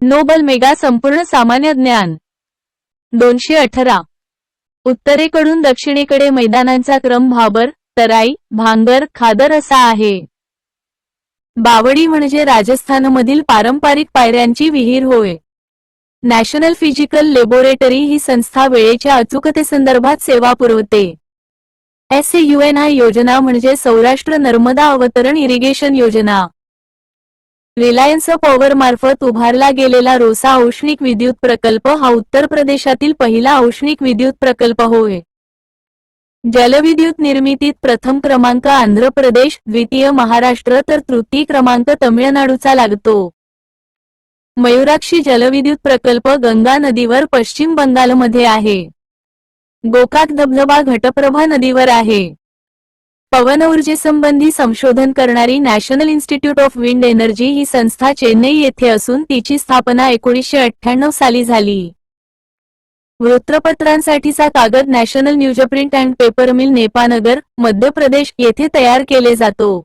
Nobel mega संपूर्ण सामान्य ज्ञान 218. उत्तरेकडून दक्षिणेकडे मैदानांचा क्रम भाबर, तराई, भांगर, खादर असा आहे. बावडी म्हणजे राजस्थानमधील पारंपरिक पायऱ्यांची विहीर होय. नॅशनल फिजिकल लॅबोरेटरी ही संस्था वेळेच्या अचूकतेसंदर्भात सेवा पुरवते. SAUNI योजना म्हणजे सौराष्ट्र नर्मदा अवतरण इरिगेशन योजना. रिलायन्स पॉवर मार्फत उभारला गेलेला रोसा औष्णिक विद्युत प्रकल्प हा उत्तर प्रदेशातील पहिला औष्णिक विद्युत प्रकल्प होय. जलविद्युत निर्मितीत प्रथम क्रमांक आंध्र प्रदेश, द्वितीय महाराष्ट्र तर तृतीय क्रमांक तमिळनाडूचा लागतो. मयुराक्षी जलविद्युत प्रकल्प गंगा नदीवर पश्चिम बंगालमध्ये आहे. गोकाक धबधबा घटप्रभा नदीवर आहे. पवन ऊर्जेसंबंधी संशोधन करणारी national institute of wind energy ही संस्था चेन्नई येथे असून तिची स्थापना 1998 साली झाली. वृत्तपत्रांसाठीचा कागद national newsprint and paper mill Nepanagar, Madhya Pradesh येथे तयार केले जातो.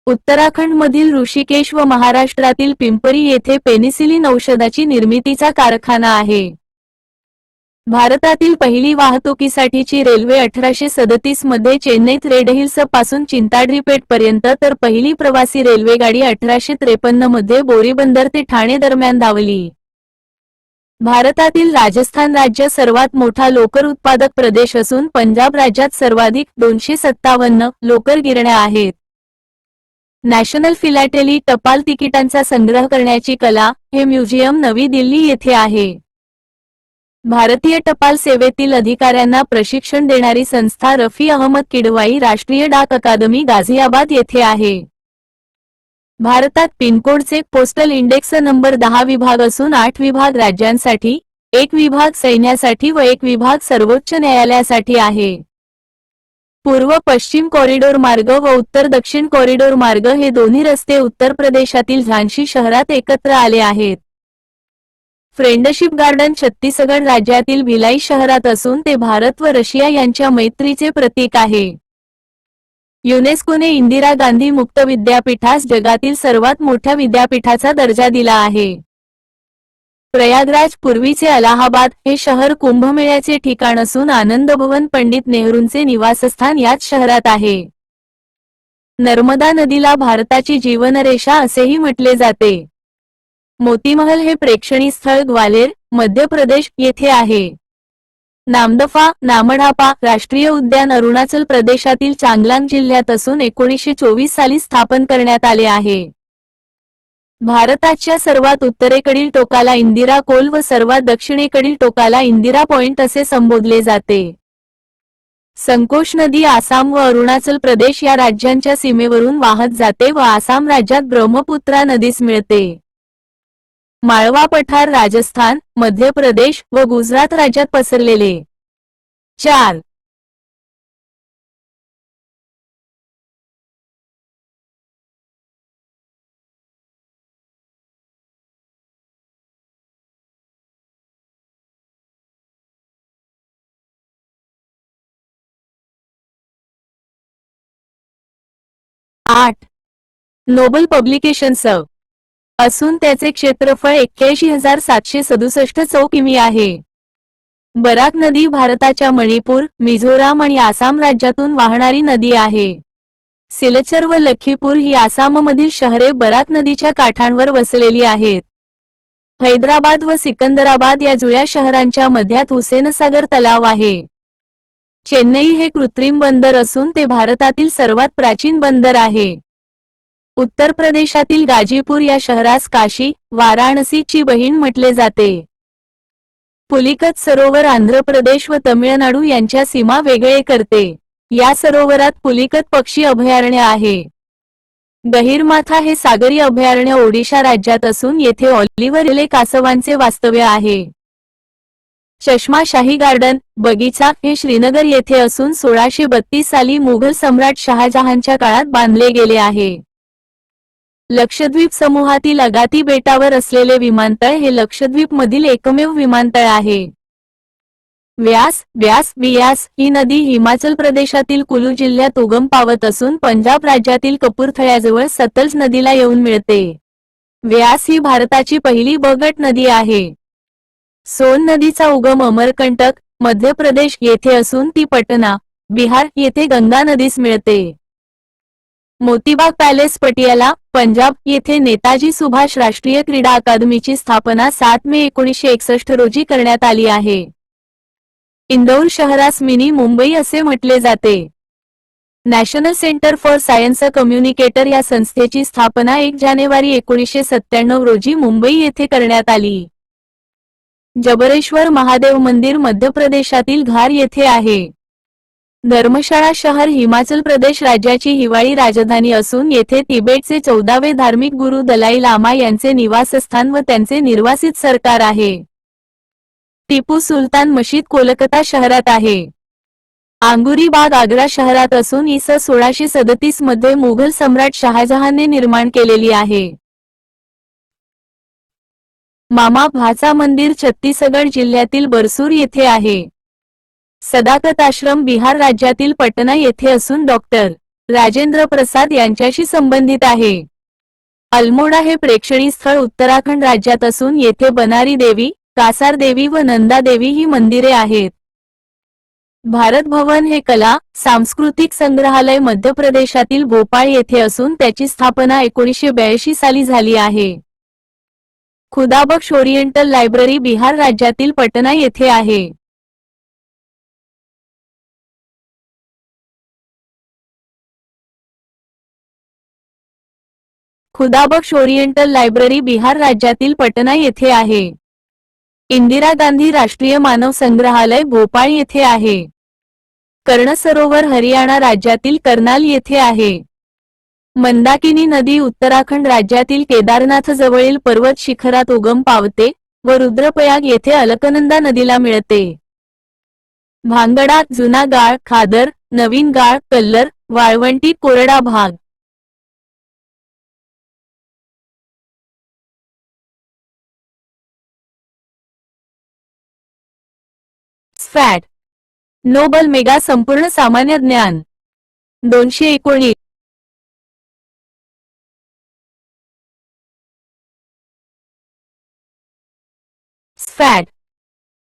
उत्तराखंडमधील ऋषिकेश व महाराष्ट्रातील पिंपरी येथे पेनिसिलिन औषधाची निर्मितीचा कारखाना आहे. भारतातील पहिली वाहतुकीसाठीची रेल्वे 1837 मध्ये चेन्नईत रेड हिल्स पासून चिंताडरीपेट पर्यंत तर पहिली प्रवासी रेल्वेगाडी 1853 मध्ये बोरीबंदर ते ठाणे दरम्यान धावली. भारतातील राजस्थान राज्य सर्वात मोठा लोकर उत्पादक प्रदेश असून पंजाब राज्यात सर्वाधिक 257 लोकर गिरण्या आहेत. नॅशनल फिलॅटेली टपाल तिकिटांचा संग्रह करण्याची कला हे म्युझियम नवी दिल्ली येथे आहे. भारतीय टपाल सेवेतील अधिकाऱ्यांना प्रशिक्षण देणारी संस्था रफी अहमद किडवाई राष्ट्रीय डाक अकादमी गाझियाबाद येथे आहे. भारतात पिनकोडचे पोस्टल इंडेक्स नंबर 10 विभाग असून 8 विभाग राज्यांसाठी, 1 विभाग सैन्यासाठी व 1 विभाग सर्वोच्च न्यायालयासाठी आहे. पूर्व पश्चिम कॉरिडॉर मार्ग व उत्तर दक्षिण कॉरिडॉर मार्ग हे दोन्ही रस्ते उत्तर प्रदेशातील झांसी शहरात एकत्र आले आहेत. फ्रेंडशिप गार्डन छत्तीसगड राज्यातील भिलाई शहरात असून ते भारत व रशिया यांच्या मैत्रीचे प्रतीक आहे. युनेस्कोने इंदिरा गांधी मुक्त विद्यापीठास जगातील सर्वात मोठ्या विद्यापीठाचा दर्जा दिला आहे. प्रयागराज पूर्वीचे अलाहाबाद हे शहर कुंभमेळ्याचे ठिकाण असून आनंद भवन पंडित नेहरूंचे निवासस्थान याच शहरात आहे. नर्मदा नदीला भारताची जीवनरेषा असेही म्हटले जाते. मोतीमहल हे प्रेक्षणीय स्थळ ग्वालेर, मध्य प्रदेश येथे आहे. नामदफा नामढापा राष्ट्रीय उद्यान अरुणाचल प्रदेशातील चांगलांग जिल्ह्यात असून 1924 साली स्थापन करण्यात आले आहे. भारताच्या सर्वात उत्तरेकडील टोकाला इंदिरा कोल व सर्वात दक्षिणेकडील टोकाला इंदिरा पॉइंट असे संबोधले जाते. संकोश नदी आसाम व अरुणाचल प्रदेश या राज्यांच्या सीमेवरून वाहत जाते व आसाम राज्यात ब्रह्मपुत्रा नदीस मिळते. माळवा पठार राजस्थान, मध्य प्रदेश व गुजरात राज्यात पसरलेले. 4. नोबल पब्लिकेशन्स असून त्याचे क्षेत्रफळ 81,767 चौरस किमी आहे. बराक नदी भारताच्या मणिपूर, मिझोराम आणि आसाम राज्यातून वाहणारी नदी आहे. सिलचर व लखीपूर ही आसाममधील शहरे बराक नदीच्या काठांवर वसलेली आहेत. हैदराबाद व सिकंदराबाद या जुळ्या शहरांच्या मध्यात हुसेनसागर तलाव आहे. चेन्नई हे कृत्रिम बंदर असून ते भारतातील सर्वात प्राचीन बंदर आहे. उत्तर प्रदेशातील गाजीपूर या शहरास काशी, वाराणसीची बहीण म्हटले जाते. पुलिकत सरोवर आंध्र प्रदेश व तमिळनाडू यांच्या सीमा वेगळे करते. या सरोवरात पुलिकत पक्षी अभयारण्य आहे. गहिरमाथा हे सागरी अभयारण्य ओडिशा राज्यात असून येथे ऑलिव्हर रिले कासवांचे वास्तव्य आहे. चष्मा शाही गार्डन, बगीचा हे श्रीनगर येथे असून 1632 साली मुघल सम्राट शहाजहानच्या काळात बांधले गेले आहे. लक्षद्वीप समूहातील अगाती बेटावर असलेले विमानतळ हे लक्षद्वीप मधील एकमेव विमानतळ आहे. व्यास ही नदी हिमाचल प्रदेशातील कुलू जिल्ह्यात उगम पावत असून पंजाब राज्यातील कपूरथळ्याजवळ सतलज नदीला येऊन मिळते. व्यास ही भारताची पहिली बगट नदी आहे. सोन नदीचा उगम अमरकंटक, मध्य प्रदेश येथे असून ती पटना, बिहार येथे गंगा नदीस मिळते. मोतीबाग पॅलेस पटियाला, पंजाब येथे नेताजी सुभाष राष्ट्रीय क्रीडा अकादमीची स्थापना 7 मे 1961 रोजी करण्यात आली आहे. इंदौर शहरास मिनी मुंबई असे म्हटले जाते. National centre for science communicator या संस्थेची स्थापना 1 जानेवारी 1997 रोजी मुंबई येथे करण्यात आली. जबरेश्वर महादेव मंदिर मध्य प्रदेशातील धार येथे आहे. धर्मशाळा शहर हिमाचल प्रदेश राज्याची हिवाळी राजधानी असून येथे तिबेटचे 14वे धार्मिक गुरु दलाई लामा यांचे निवासस्थान व त्यांचे निर्वासित सरकार आहे. टिपू सुलतान मशीद कोलकाता शहरात आहे. आंगुरी बाग आग्रा शहरात असून इ. 1637 मध्ये मुघल सम्राट शहाजहानने निर्माण केलेली आहे. मामा भाचा मंदिर छत्तीसगड जिल्ह्यातील बरसूर येथे आहे. सदाकत आश्रम बिहार राज्यातील पटना येथे असून डॉक्टर राजेंद्र प्रसाद यांच्याशी संबंधित आहे. अल्मोडा हे प्रेक्षणीय स्थळ उत्तराखंड राज्यात असून येथे बनारी देवी, कासार देवी व नंदा देवी ही मंदिरे आहेत. भारत भवन हे कला, सांस्कृतिक संग्रहालय मध्य प्रदेशातील भोपाळ येथे असून त्याची स्थापना 1982 साली झाली आहे. खुदाबख्श ओरिएंटल लायब्ररी बिहार राज्यातील पटना येथे आहे. खुदाबख्श ओरिएंटल लायब्ररी बिहार राज्यातील पटना येथे आहे. इंदिरा गांधी राष्ट्रीय मानव संग्रहालय भोपाळ येथे आहे. कर्ण सरोवर हरियाणा राज्यातील करनाल येथे आहे. मंदाकिनी नदी उत्तराखंड राज्यातील केदारनाथ जवळील पर्वत शिखरात उगम पावते व रुद्रप्रयाग येथे अलकनंदा नदीला मिळते. भांगडा, जुना गाळ, खादर, नवीन गाळ, कल्लर, वाळवंटी, कोरडा भाग. स्फॅट नोबल मेगा संपूर्ण सामान्य ज्ञान 219. स्फॅट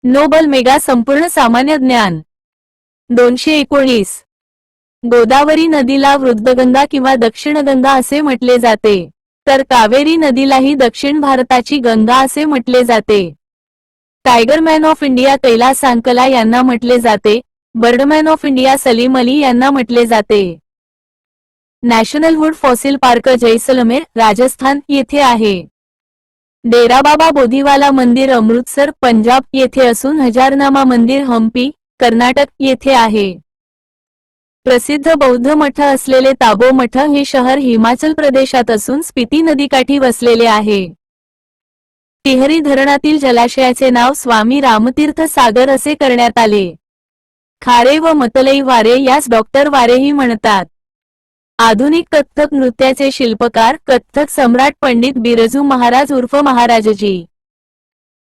नोबल मेगा संपूर्ण सामान्य ज्ञान 219. गोदावरी नदीला वृद्धगंगा किंवा दक्षिणगंगा असे म्हटले जाते, तर कावेरी नदीलाही दक्षिण भारताची गंगा असे म्हटले जाते. टायगरमॅन ऑफ इंडिया कैलास सांकला यांना म्हटले जाते. Birdman of India Salim Ali यांना म्हटले जाते. National would fossil park Jaisalmer, Rajasthan येथे आहे. डेराबाबा बोधीवाला मंदिर अमृतसर, पंजाब येथे असून हजारनामा मंदिर हम्पी, कर्नाटक येथे आहे. प्रसिद्ध बौद्ध मठ असलेले ताबो मठ हे शहर हिमाचल प्रदेशात असून स्पिती नदीकाठी वसलेले आहे. टिहरी धरणातील जलाशयाचे नाव स्वामी रामतीर्थ सागर असे करण्यात आले. खारे व मतलई वारे यास डॉक्टर वारेही म्हणतात. आधुनिक कथ्थक नृत्याचे शिल्पकार कथ्थक सम्राट पंडित बिरजू महाराज उर्फ महाराजजी.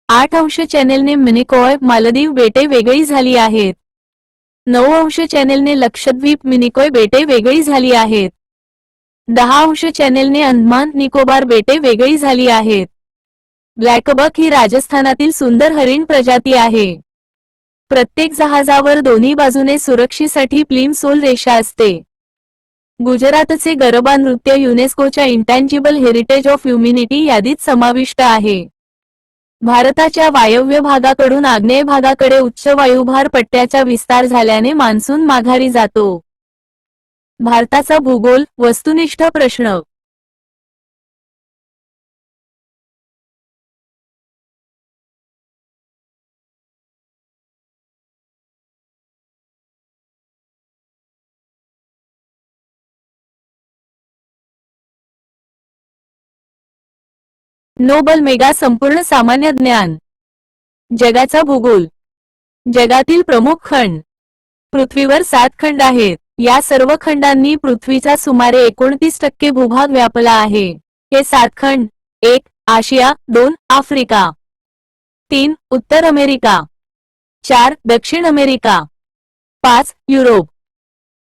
8 चॅनेलने मिनिकॉय मालदीव बेटे वेगळी झाली आहेत. 9 चॅनेलने लक्षद्वीप मिनिकॉय बेटे वेगळी झाली आहेत. 10 चॅनेलने अंदमान निकोबार बेटे वेगळी झाली आहेत. ब्लॅकबक ही राजस्थानातील सुंदर हरिण प्रजाती आहे. प्रत्येक जहाजावर दोन्ही बाजूने सुरक्षेसाठी प्लीम सोल रेषा असते. गुजरातचे गरबा नृत्य युनेस्कोच्या इंटँजिबल हेरिटेज ऑफ ह्युमॅनिटी यादीत समाविष्ट आहे. भारताच्या वायव्य भागाकडून आग्नेय भागाकडे उच्च वायुभार पट्ट्याचा विस्तार झाल्याने मान्सून माघारी जातो. भारताचा भूगोल वस्तुनिष्ठ प्रश्न. नोबल मेगा संपूर्ण सामान्य ज्ञान. जगाचा भूगोल. जगातील प्रमुख खंड. पृथ्वीवर 7 खंड आहेत. या सर्व खंडांनी पृथ्वीचा सुमारे 29% भूभाग व्यापला आहे. हे 7 खंड: 1. आशिया, 2. आफ्रिका, 3. उत्तर अमेरिका, 4. दक्षिण अमेरिका, 5. युरोप,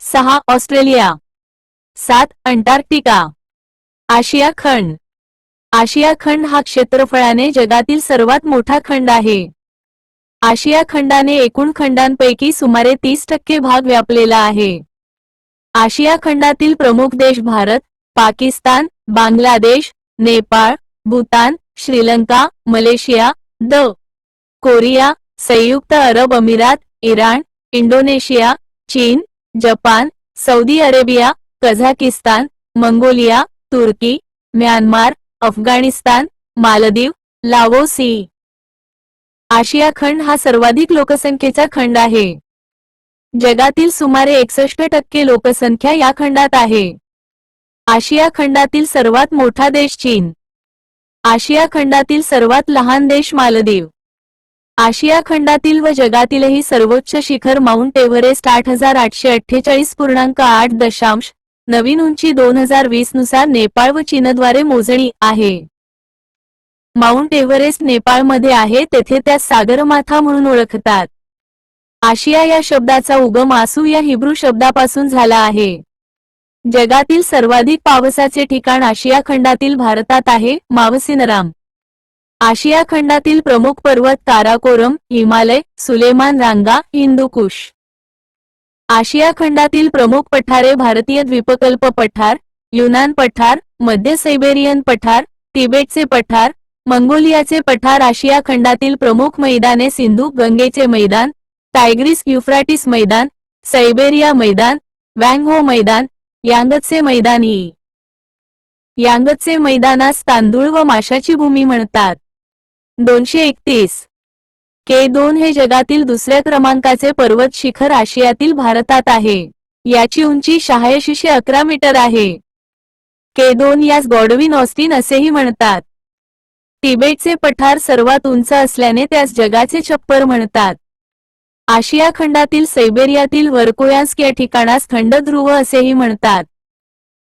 6. ऑस्ट्रेलिया, 7. अंटार्क्टिका. आशिया खंड आशिया खंड हा क्षेत्रफळाने जगातील सर्वात मोठा खंड आहे. आशिया खंडाने एकूण खंडांपैकी सुमारे 30% भाग व्यापलेला आहे. आशिया खंडातील प्रमुख देश भारत, पाकिस्तान, बांगलादेश, नेपाळ, भूतान, श्रीलंका, मलेशिया, कोरिया, संयुक्त अरब अमिरात, इराण, इंडोनेशिया, चीन, Japan, Saudi Arabia, Kazakhstan, Mongolia, तुर्की, म्यानमार, अफगाणिस्तान, मालदीव, लाओस इ. आशिया खंड हा सर्वाधिक लोकसंख्येचा खंड आहे. जगातील सुमारे 61% लोकसंख्या या खंडात आहे. आशिया खंडातील सर्वात मोठा देश चीन. आशिया खंडातील सर्वात लहान देश मालदीव. आशिया खंडातील व जगातीलही सर्वोच्च शिखर माउंट एव्हरेस्ट 8848.8 नवीन उंची 2020 नुसार नेपाळ व चीनद्वारे मोजणी आहे. माउंट एव्हरेस्ट नेपाळमध्ये आहे, तेथे त्यास सागरमाथा म्हणून ओळखतात. आशिया या शब्दाचा उगम आसू या हिब्रू शब्दापासून झाला आहे. जगातील सर्वाधिक पावसाचे ठिकाण आशिया खंडातील भारतात आहे, मावसिनराम. आशिया खंडातील प्रमुख पर्वत काराकोरम, हिमालय, सुलेमान रांगा, हिंदुकुश. आशिया खंडातील प्रमुख पठारे भारतीय द्वीपकल्प पठार, युनान पठार, मध्य सायबेरियन पठार, तिबेटचे पठार, मंगोलियाचे पठार. आशिया खंडातील प्रमुख मैदाने सिंधू गंगेचे मैदान, टायग्रीस युफ्राटिस मैदान, सायबेरिया मैदान, वँगहो मैदान, यांगत्से मैदान इ. यांगत्से मैदानास तांदूळ व माशाची भूमी म्हणतात. 231 K2 हे जगातील दुसऱ्या क्रमांकाचे पर्वत शिखर आशियातील भारतात आहे. याची उंची 8611 मीटर आहे. K2 यास गॉडविन ऑस्टिन असेही म्हणतात. तिबेटचे पठार सर्वात उंच असल्याने त्यास जगाचे छप्पर म्हणतात. आशिया खंडातील सायबेरियातील वर्कोयांस्क या ठिकाणास खंडध्रुव असेही म्हणतात.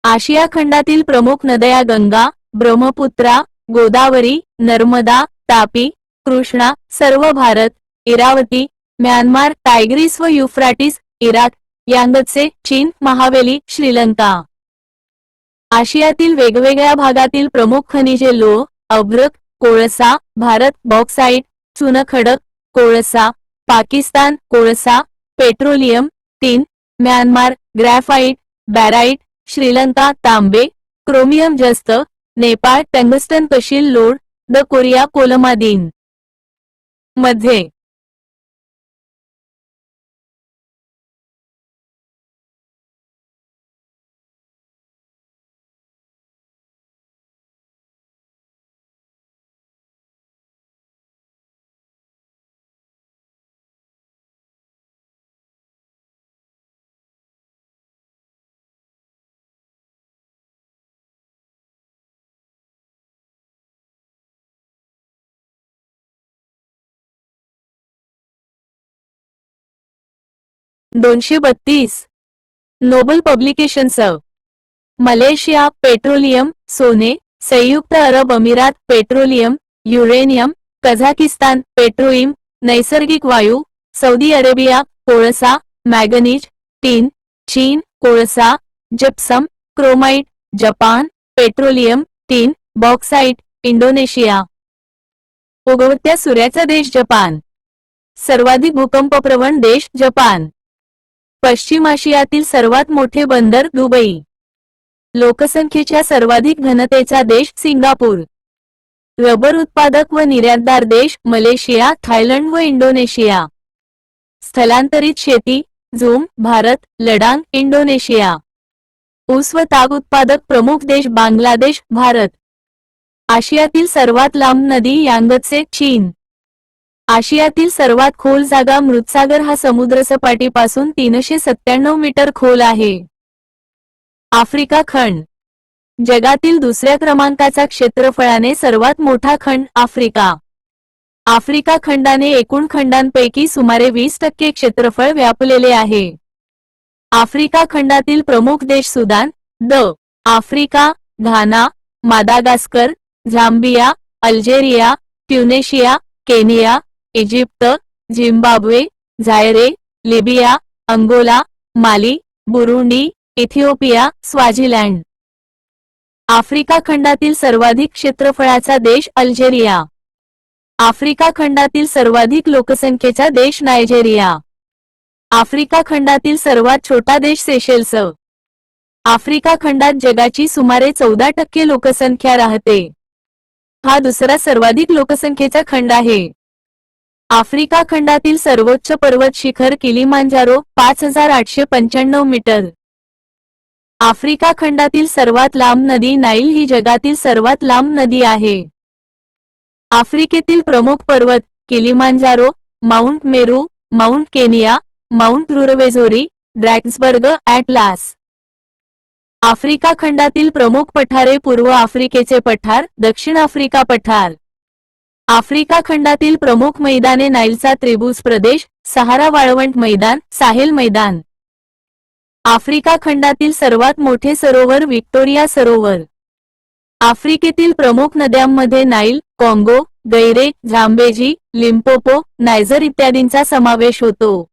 आशिया खंडातील प्रमुख नद्या गंगा, ब्रह्मपुत्रा, गोदावरी, नर्मदा, तापी, कृष्णा, सर्व भारत, इरावती, म्यानमार, टायग्रीस व युफ्राटिस, इराक, यांगत्से, चीन, महावेली, श्रीलंका. आशियातील वेगवेगळ्या भागातील प्रमुख खनिजे लोह, अभ्रक, कोळसा, भारत, बॉक्साइट, चुनखडक, कोळसा, पाकिस्तान, कोळसा, petroleum, tin, Myanmar, graphite, barite, Sri Lanka, तांबे, क्रोमियम जस्त, नेपाळ, टंगस्टन कशील लोड, कोरिया, कोलमादीन. मध्ये नोबल पब्लिकेशन्स. मलेशिया, पेट्रोलियम, सोने, संयुक्त अरब अमिरात, पेट्रोलियम, युरेनियम, कझाकिस्तान, पेट्रोइम, नैसर्गिक वायू, सौदी अरेबिया, कोळसा, मॅंगनीज, टिन, चीन, कोळसा, gypsum, chromite, Japan, petroleum, tin, bauxite, Indonesia. उगवत्या सूर्याचा देश जपान. सर्वाधिक भूकंपप्रवण देश जपान. पश्चिम आशियातील सर्वात मोठे बंदर दुबई. लोकसंख्येच्या सर्वाधिक घनतेचा देश सिंगापूर. रबर उत्पादक व निर्यातदार देश मलेशिया, थायलंड व इंडोनेशिया. स्थलांतरित शेती झूम, भारत, लडाख, इंडोनेशिया. ऊस व ताग उत्पादक प्रमुख देश बांगलादेश, भारत. आशियातील सर्वात लांब नदी यांगत्से, चीन. आशियातील सर्वात खोल जागा मृतसागर हा समुद्रसपाटीपासून 397 मीटर खोल आहे. आफ्रिका खंड. जगातील दुसऱ्या क्रमांकाचा क्षेत्रफळाने सर्वात मोठा खंड आफ्रिका. आफ्रिका खंडाने एकूण खंडांपैकी सुमारे 20% क्षेत्रफळ व्यापलेले आहे. आफ्रिका खंडातील प्रमुख देश Sudan, Africa, Ghana, Madagascar, Zambia, Algeria, Tunisia, Kenya, Egypt, Zimbabwe, Zaire, Libya, Angola, Mali, Burundi, Ethiopia, Swaziland. Africa खंडातील सर्वाधिक क्षेत्रफळाचा देश अल्जेरिया. आफ्रिका खंडातील सर्वाधिक लोकसंख्येचा देश नायजेरिया. आफ्रिका खंडातील सर्वात छोटा देश सेशेल्स. आफ्रिका खंडात जगाची सुमारे 14% लोकसंख्या राहते. हा दुसरा सर्वाधिक लोकसंख्येचा खंड आहे. आफ्रिका खंडातील सर्वोच्च पर्वत शिखर किलिमांजारो 5895 मीटर. आफ्रिका खंडातील सर्वात लांब नदी नाईल ही जगातील सर्वात लांब नदी आहे. आफ्रिकेतील प्रमुख पर्वत Kilimanjaro, Mount Meru, Mount Kenya, Mount Ruwenzori, Drakensberg, Atlas. Africa खंडातील प्रमुख पठारे पूर्व आफ्रिकेचे पठार, दक्षिण आफ्रिका पठार. आफ्रिका खंडातील प्रमुख मैदाने नाईलचा त्रिभुज प्रदेश, सहारा वाळवंट मैदान, साहेल मैदान. आफ्रिका खंडातील सर्वात मोठे सरोवर व्हिक्टोरिया सरोवर. आफ्रिकेतील प्रमुख नद्यांमध्ये नाईल, कॉंगो, गैरे, झांबेजी, लिम्पोपो, नायजर इत्यादींचा समावेश होतो.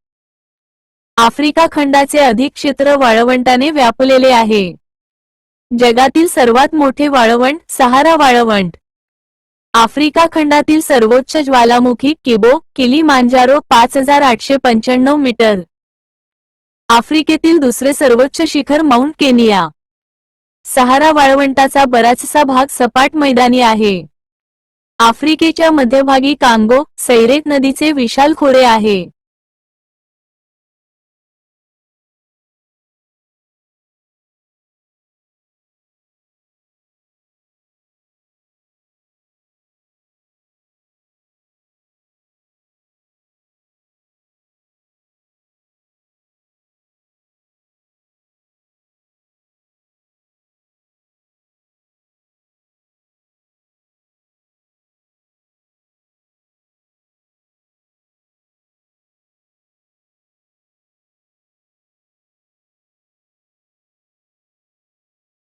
आफ्रिका खंडाचे अधिक क्षेत्र वाळवंटाने व्यापलेले आहे. जगातील सर्वात मोठे वाळवंट सहारा वाळवंट. आफ्रिका खंडातील सर्वोच्च ज्वालामुखी किबो, किलिमांजारो 5895 मीटर. आफ्रिकेतील दुसरे सर्वोच्च शिखर माउंट केनिया. सहारा वाळवंटाचा बराचसा भाग सपाट मैदानी आहे. आफ्रिकेच्या मध्यभागी कांगो, सैरेत नदीचे विशाल खोरे आहे.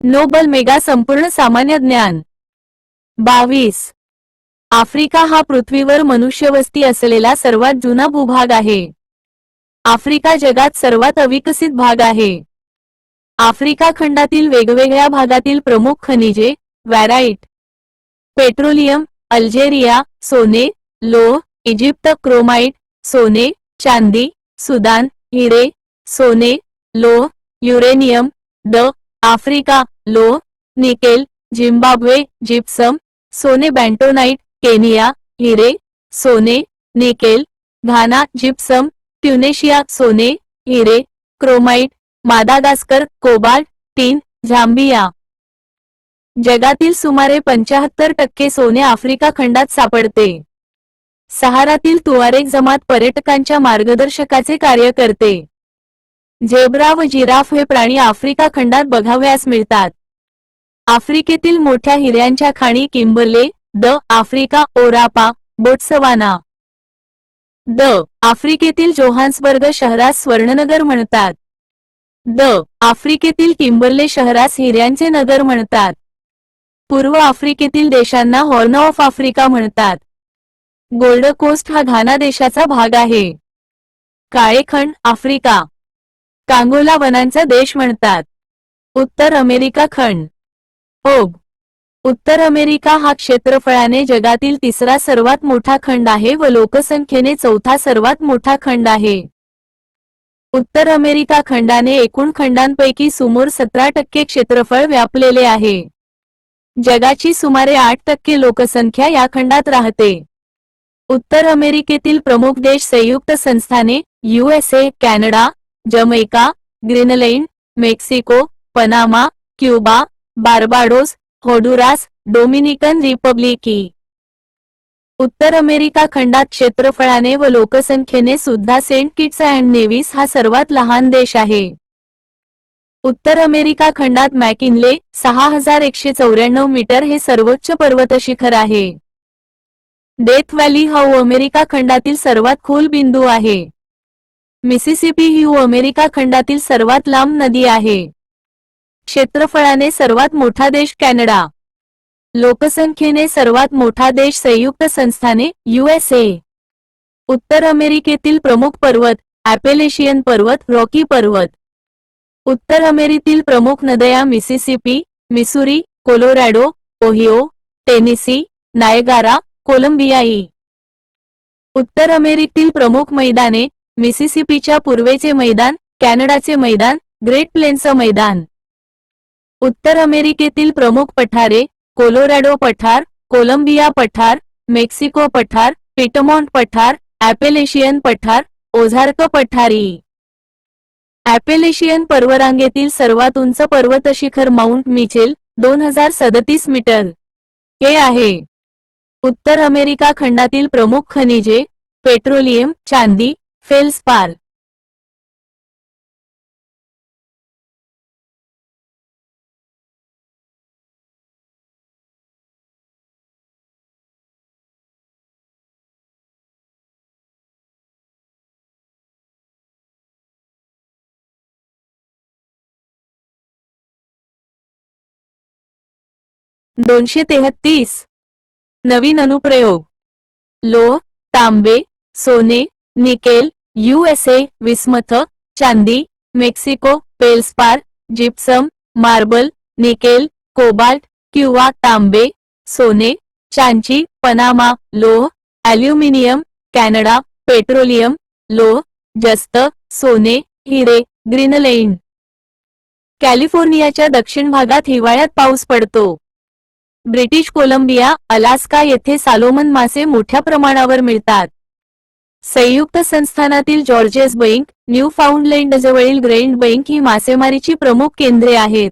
नोबल मेगा संपूर्ण सामान्य ज्ञान. 22. आफ्रिका हा पृथ्वीवर मनुष्यवस्ती असलेला सर्वात जुना भूभाग आहे. आफ्रिका जगात सर्वात अविकसित भाग आहे. आफ्रिका खंडातील वेगवेगळ्या भागातील प्रमुख खनिजे वॅराइट, पेट्रोलियम, अल्जेरिया, सोने, लोह, इजिप्त क्रोमाइट, सोने, चांदी, सुदान, हिरे, सोने, लोह, युरेनियम, द आफ्रिका, लोह, निकेल, झिम्बाब्वे, जिप्सम, सोने बँटोनाइट, केनिया, हिरे, सोने, निकेल, घाना, जिप्सम, ट्युनेशिया, सोने, हिरे, क्रोमाइट, मादागास्कर, कोबाल्ट, टीन, झांबिया. जगातील सुमारे 75% सोने आफ्रिका खंडात सापडते. सहारातील तुआरेग जमात पर्यटकांच्या मार्गदर्शकाचे कार्य करते. झेब्रा व जिराफ हे प्राणी आफ्रिका खंडात बघावयास मिळतात. आफ्रिकेतील मोठ्या हिऱ्यांच्या खाणी Kimberley, the Africa, ओरापा, Botswana. The आफ्रिकेतील जोहान्सबर्ग शहरास स्वर्णनगर म्हणतात. द आफ्रिकेतील किंबर्ले शहरास हिऱ्यांचे नगर म्हणतात. पूर्व आफ्रिकेतील देशांना हॉर्न ऑफ आफ्रिका म्हणतात. गोल्ड कोस्ट हा घाना देशाचा भाग आहे. काळे खंड आफ्रिका. कांगोला वनांचा देश म्हणतात. उत्तर अमेरिका खंड. ओग. उत्तर अमेरिका हा क्षेत्रफळाने जगातील तिसरा सर्वात मोठा खंड आहे व लोकसंख्येने चौथा सर्वात मोठा खंड आहे. उत्तर अमेरिका खंडाने एकूण खंडांपैकी सुमारे 17% क्षेत्रफळ व्यापलेले आहे. जगाची सुमारे 8% लोकसंख्या या खंडात राहते. उत्तर अमेरिकेतील प्रमुख देश संयुक्त संस्थाने USA, Canada, Jamaica, Greenland, Mexico, Panama, Cuba, Barbados, Honduras, Dominican Republic. उत्तर अमेरिका खंडात क्षेत्रफळाने व लोकसंख्येने सुद्धा सेंट किट्स अँड नेव्हिस हा सर्वात लहान देश आहे. उत्तर अमेरिका खंडात मॅकिनले 6194 मीटर हे सर्वोच्च पर्वतशिखर आहे. डेथ व्हॅली हा अमेरिका खंडातील सर्वात खोल बिंदू आहे. मिसिसिपी ही अमेरिका खंडातील सर्वात लांब नदी आहे. क्षेत्रफळाने सर्वात मोठा देश कॅनडा. लोकसंख्येने सर्वात मोठा देश संयुक्त संस्थाने USA. उत्तर अमेरिकेतील प्रमुख पर्वत ॲपेलेशियन पर्वत, रॉकी पर्वत. उत्तर अमेरिकेतील प्रमुख नद्या Mississippi, Missouri, Colorado, Ohio, Tennessee, Niagara, Columbia इ. उत्तर अमेरिकेतील प्रमुख मैदाने: मिसिसिपीच्या पूर्वेचे मैदान, कॅनडाचे मैदान, ग्रेट प्लेन्सचे मैदान. उत्तर अमेरिकेतील प्रमुख पठारे: कोलोरॅडो पठार, कोलंबिया पठार, मेक्सिको पठार, पिटमॉन्ट पठार, ॲपेलेशियन पठार, ओझार्क पठार इ. ॲपेलेशियन पर्वतरांगेतील सर्वात उंच पर्वतशिखर माउंट मिचेल 2037 मीटर हे आहे. उत्तर अमेरिका खंडातील प्रमुख खनिजे: पेट्रोलियम, चांदी, फेल्सपार. $233 नवीन अनुप्रयोग: लोह, तांबे, सोने, निकेल, USA विस्मथ, चांदी, Mexico, feldspar, gypsum, marble, nickel, cobalt किंवा तांबे, सोने, चांदी, पनामा, लोह, ॲल्युमिनियम, कॅनडा, पेट्रोलियम, लोह, जस्त, सोने, हिरे, ग्रीनलँड. कॅलिफोर्नियाच्या दक्षिण भागात हिवाळ्यात पाऊस पडतो. ब्रिटिश कोलंबिया, अलास्का येथे सालोमन मासे मोठ्या प्रमाणावर मिळतात. संयुक्त संस्थानातील जॉर्जेस बँक, न्यूफाउंडलँडजवळील ग्रँड बँक ही मासेमारीची प्रमुख केंद्रे आहेत.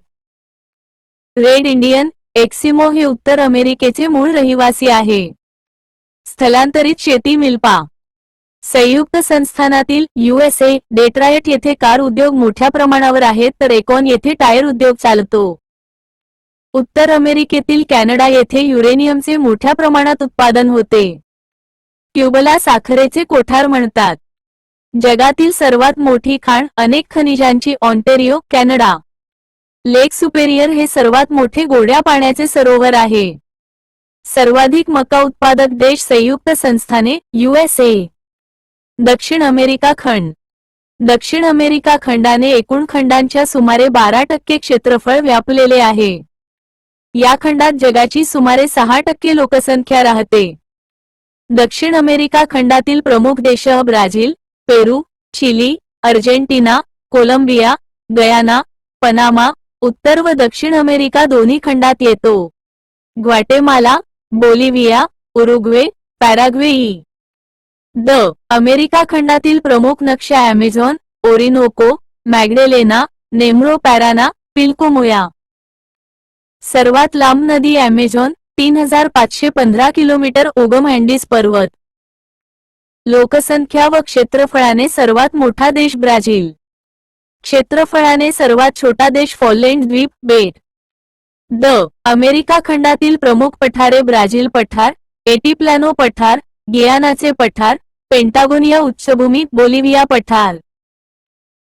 रेड इंडियन एस्किमो हे उत्तर अमेरिकेचे मूळ रहिवासी आहे. स्थलांतरित शेती मिल्पा. संयुक्त संस्थानातील USA, डेट्रॉयट येथे कार उद्योग मोठ्या प्रमाणावर आहेत तर एकॉन येथे टायर उद्योग चालतो. उत्तर अमेरिकेतील कॅनडा येथे युरेनियमचे मोठ्या प्रमाणात उत्पादन होते. क्यूबला साखरेचे कोठार म्हणतात. जगातील सर्वात मोठी खाण अनेक खनिजांची ऑन्टेरियो, कॅनडा. लेक सुपेरियर हे सर्वात मोठे गोड्या पाण्याचे सरोवर आहे. सर्वाधिक मका उत्पादक देश संयुक्त संस्थाने USA. दक्षिण अमेरिका खंड. दक्षिण अमेरिका खंडाने एकूण खंडांच्या सुमारे 12% क्षेत्रफळ व्यापलेले आहे. या खंडात जगाची सुमारे 6% लोकसंख्या राहते. दक्षिण अमेरिका खंडातील प्रमुख देश: Brazil, Peru, Chile, Argentina, Colombia, Guyana, Panama. उत्तर व दक्षिण अमेरिका दोन्ही खंडात येतो. ग्वाटेमाला, बोलिव्हिया, उरुग्वे, पॅराग्वे इ. द. अमेरिका खंडातील प्रमुख नक्षा: ॲमेझॉन, ओरिनोको, मॅग्डेलेना, नेम्रो, पॅराना, पिल्कोमोया. सर्वात लांब नदी ॲमेझॉन, 3515 किलोमीटर. उगम अँडीज पर्वत. लोकसंख्या व क्षेत्रफळाने सर्वात मोठा देश ब्राझील. क्षेत्रफळाने सर्वात छोटा देश फॉललँड द्वीप बेट. द. अमेरिका खंडातील प्रमुख पठारे: ब्राझील पठार, एटिप्लानो पठार, गियानाचे पठार, पेंटागोनिया उच्चभूमी, बोलिव्हिया पठार.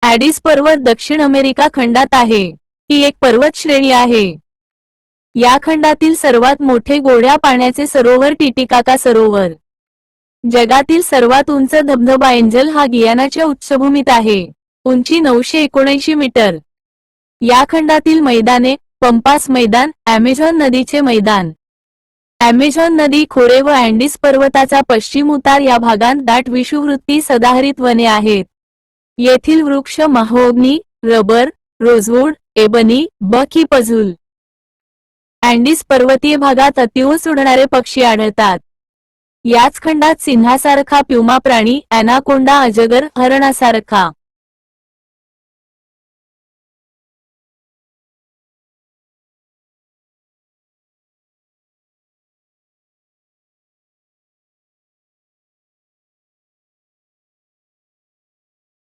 ॲडीज पर्वत दक्षिण अमेरिका खंडात आहे. ही एक पर्वत श्रेणी आहे. या खंडातील सर्वात मोठे गोड्या पाण्याचे सरोवर टिटिकाका सरोवर. जगातील सर्वात उंच धबधबा एंजल हा गियानाच्या उच्चभूमीत आहे. उंची 979 मीटर. या खंडातील मैदाने: पंपास मैदान, ॲमेझॉन नदीचे मैदान. ॲमेझॉन नदी खोरे व अँडीज पर्वताचा पश्चिम उतार या भागांत दाट विषुववृत्ती सदाहरित वने आहेत. येथील वृक्ष महोगनी, रबर, रोजवूड, एबनी, बक ही पझुल. अँडीज पर्वतीय भागात अतिउंच उडणारे पक्षी आढळतात. याच खंडात सिंहासारखा प्युमा प्राणी, ॲनाकोंडा, अजगर, हरणासारखा.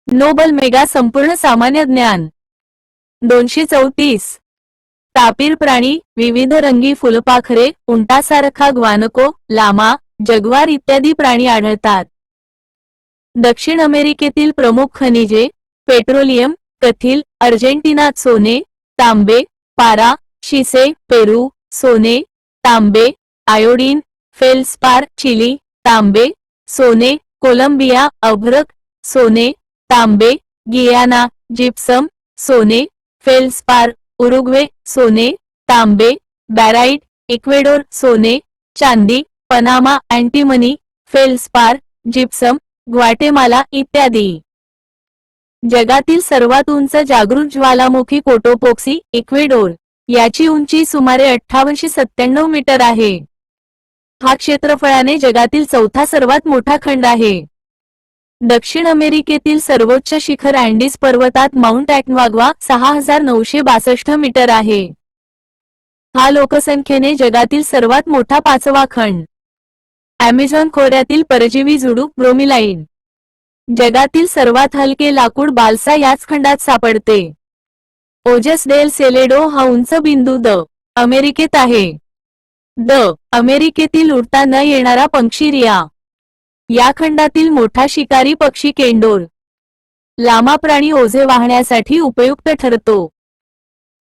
नोबल मेगा संपूर्ण सामान्य ज्ञान 234. तापीर प्राणी: विविध रंगी फुलपाखरे, उंटासारखा ग्वानको, लामा, जग्वार इत्यादी प्राणी आढळतात. दक्षिण अमेरिकेतील प्रमुख खनिजे: पेट्रोलियम, कथील, अर्जेंटिनात सोने, तांबे, पारा, शिसे, पेरू, सोने, तांबे, आयोडीन, फेल्सपार, चिली, तांबे, सोने, कोलंबिया, अभ्रक, सोने, तांबे, गियाना, जिप्सम, सोने, फेल्सपार, उरुग्वे, सोने, तांबे, बॅराइट, इक्वेडोर, सोने, चांदी, पनामा, अँटिमनी, फेल्स्पार, जिप्सम, ग्वाटेमाला इत्यादी. जगातील सर्वात उंच जागृत ज्वालामुखी कोटोपोक्सी, इक्वेडोर. याची उंची सुमारे 5897 मीटर आहे. हा क्षेत्रफळाने जगातील चौथा सर्वात मोठा खंड आहे. दक्षिण अमेरिकेतील सर्वोच्च शिखर अँडीज पर्वतात माउंट ॲकॉन्काग्वा 6962 मीटर आहे. हा लोकसंख्येने जगातील सर्वात मोठा पाचवा खंड. ॲमेझॉन खोऱ्यातील परजीवी झुडूप ब्रोमिलाईड. जगातील सर्वात हलके लाकूड बाल्सा याच खंडात सापडते. ओजस डेल सेलेडो हा उंच बिंदू द. अमेरिकेत आहे. द. अमेरिकेतील उडता न येणारा पक्षी रिया. या खंडातील मोठा शिकारी पक्षी केंडोर. लामा प्राणी ओझे वाहण्यासाठी उपयुक्त ठरतो.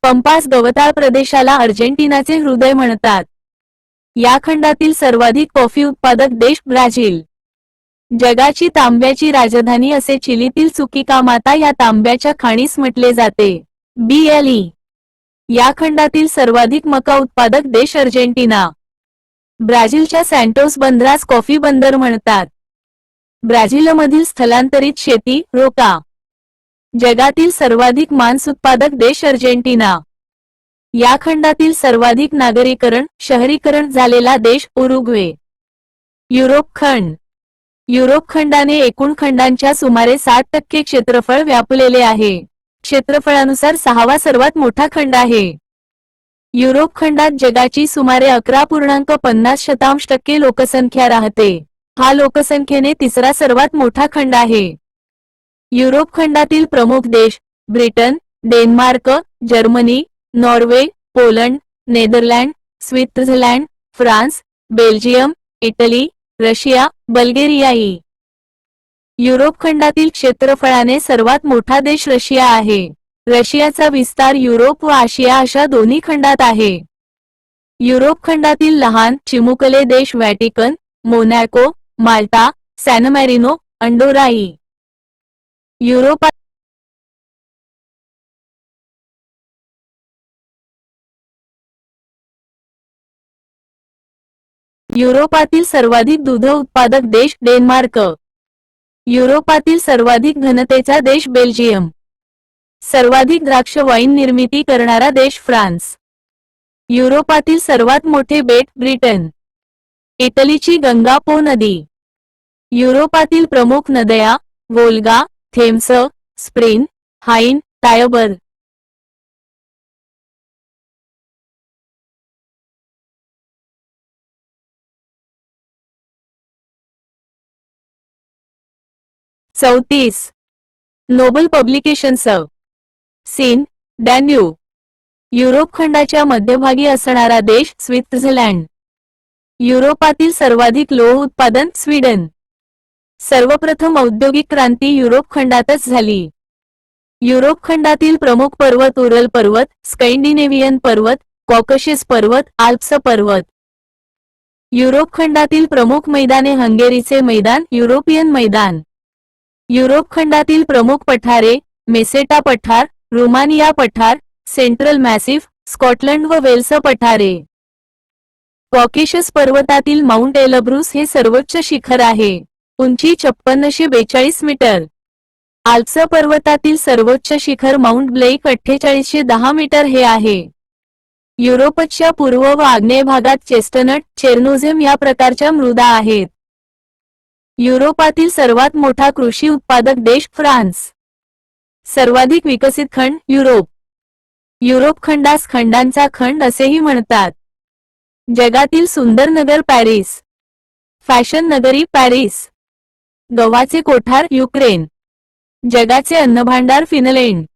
पंपास गवताळ प्रदेशाला अर्जेंटिनाचे हृदय म्हणतात. या खंडातील सर्वाधिक कॉफी उत्पादक देश ब्राझील. जगाची तांब्याची राजधानी असे चिलीतील चुकिकामाता या तांब्याच्या खाणीस म्हटले जाते. BLE. या खंडातील सर्वाधिक मका उत्पादक देश अर्जेंटिना. ब्राझीलच्या सँटोस बंदरास कॉफी बंदर म्हणतात. ब्राझीलमधील स्थलांतरित शेती रोका. जगातील सर्वाधिक मांस उत्पादक देश अर्जेंटिना. या खंडातील सर्वाधिक नागरीकरण शहरीकरण झालेला देश उरुग्वे. युरोप खंड. युरोप खंडाने एकूण खंडांच्या सुमारे 60% क्षेत्रफळ व्यापलेले आहे. क्षेत्रफळानुसार सहावा सर्वात मोठा खंड आहे. युरोप खंडात जगाची सुमारे 11.50% लोकसंख्या राहते. हा लोकसंख्येने तिसरा सर्वात मोठा खंड आहे. युरोप खंडातील प्रमुख देश Britain, Denmark, Germany, Norway, Poland, Netherland, Switzerland, France, Belgium, Italy, Russia, Bulgaria इ. युरोप खंडातील क्षेत्रफळाने सर्वात मोठा देश रशिया आहे. रशियाचा विस्तार युरोप व आशिया अशा दोन्ही खंडात आहे. युरोप खंडातील लहान चिमुकले देश व्हॅटिकन, मोनॅको, माल्टा, सॅन मॅरिनो, अंडोरा इ. युरोपातील सर्वाधिक दूध उत्पादक देश डेन्मार्क. युरोपातील सर्वाधिक घनतेचा देश बेल्जियम. सर्वाधिक द्राक्ष वाईन निर्मिती करणारा देश फ्रान्स. युरोपातील सर्वात मोठे बेट ब्रिटन. इटलीची गंगा पो नदी. युरोपातील प्रमुख नद्या वोल्गा, थेम्स, स्प्रिन, हाइन, टायबर. चौतीस. Noble Publications. Seine, Danube. Europe खंडाच्या मध्यभागी असणारा देश स्वित्झर्लंड. युरोपातील सर्वाधिक लोह उत्पादन स्वीडन. सर्वप्रथम औद्योगिक क्रांती युरोप खंडातच झाली. युरोप खंडातील प्रमुख पर्वत उरल पर्वत, स्कॅन्डिनेव्हियन पर्वत, कॉकशियस पर्वत, आल्प्स पर्वत. युरोप खंडातील प्रमुख मैदाने हंगेरीचे मैदान, युरोपियन मैदान. युरोप खंडातील प्रमुख पठारे मेसेटा पठार, रुमानिया पठार, सेंट्रल मॅसिफ, स्कॉटलंड व वेल्स पठारे. कॉकेशस पर्वतातील माउंट एलब्रुस हे सर्वोच्च शिखर आहे. उंची 5642 मीटर. आल्प्स पर्वतातील सर्वोच्च शिखर माउंट ब्लेक 4810 मीटर हे आहे. युरोपच्या पूर्व व आग्नेय भागात चेस्टनट, चेर्नोझेम या प्रकारच्या मृदा आहेत. युरोपातील सर्वात मोठा कृषी उत्पादक देश फ्रान्स. सर्वाधिक विकसित खंड युरोप. युरोप खंडास खंडांचा खंड असेही म्हणतात. जगातील सुंदर नगर पॅरिस. फॅशन नगरी पॅरिस. गव्हाचे कोठार युक्रेन. जगाचे अन्नभांडार फिनलँड.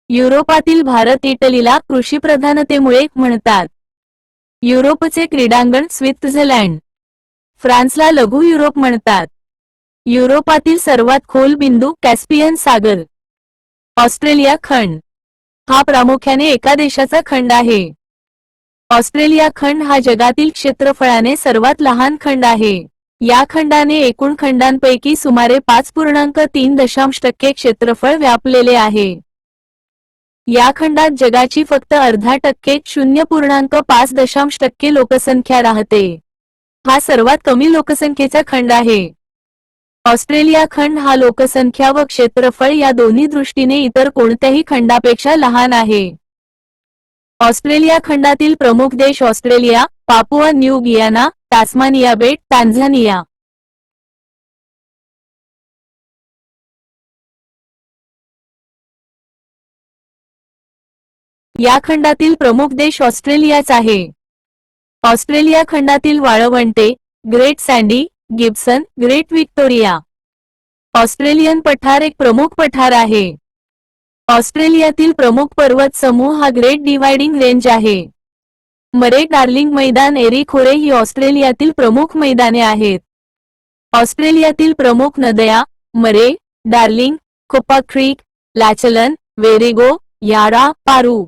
युरोपातील भारत इटलीला कृषीप्रधानतेमुळे म्हणतात. युरोपचे क्रीडांगण स्वित्झर्लंड. फ्रान्सला लघु युरोप म्हणतात. युरोपातील सर्वात खोल बिंदू कॅस्पियन सागर. ऑस्ट्रेलिया खंड. हा प्रामुख्याने एका देशाचा खंड आहे. ऑस्ट्रेलिया खंड हा जगातील क्षेत्रफळाने सर्वात लहान खंड आहे. या खंडाने एकूण खंडांपैकी सुमारे 5.3% क्षेत्रफळ व्यापलेले आहे. या खंडात जगाची फक्त 0.5% 0.5% लोकसंख्या राहते. हा सर्वात कमी लोकसंख्येचा खंड आहे. ऑस्ट्रेलिया खंड हा लोकसंख्या व क्षेत्रफळ या दोन्ही दृष्टीने इतर कोणत्याही खंडापेक्षा लहान आहे. ऑस्ट्रेलिया खंडातील प्रमुख देश Australia, Papua New Guinea, Tasmania बेट, टांझानिया. या खंडातील प्रमुख देश ऑस्ट्रेलियाच आहे. ऑस्ट्रेलिया खंडातील वाळवंटे, Great Sandy, Gibson, Great Victoria. Australian पठार एक प्रमुख पठार आहे. ऑस्ट्रेलियातील प्रमुख पर्वत समूह हा ग्रेट डिवायडिंग रेंज आहे. मरे डार्लिंग मैदान एरी खोरे ही ऑस्ट्रेलियातील प्रमुख मैदाने आहेत. ऑस्ट्रेलियातील प्रमुख नद्या मरे, डार्लिंग, कोपा क्रीक, लॅचलन, वेरिगो, यारा, पारू.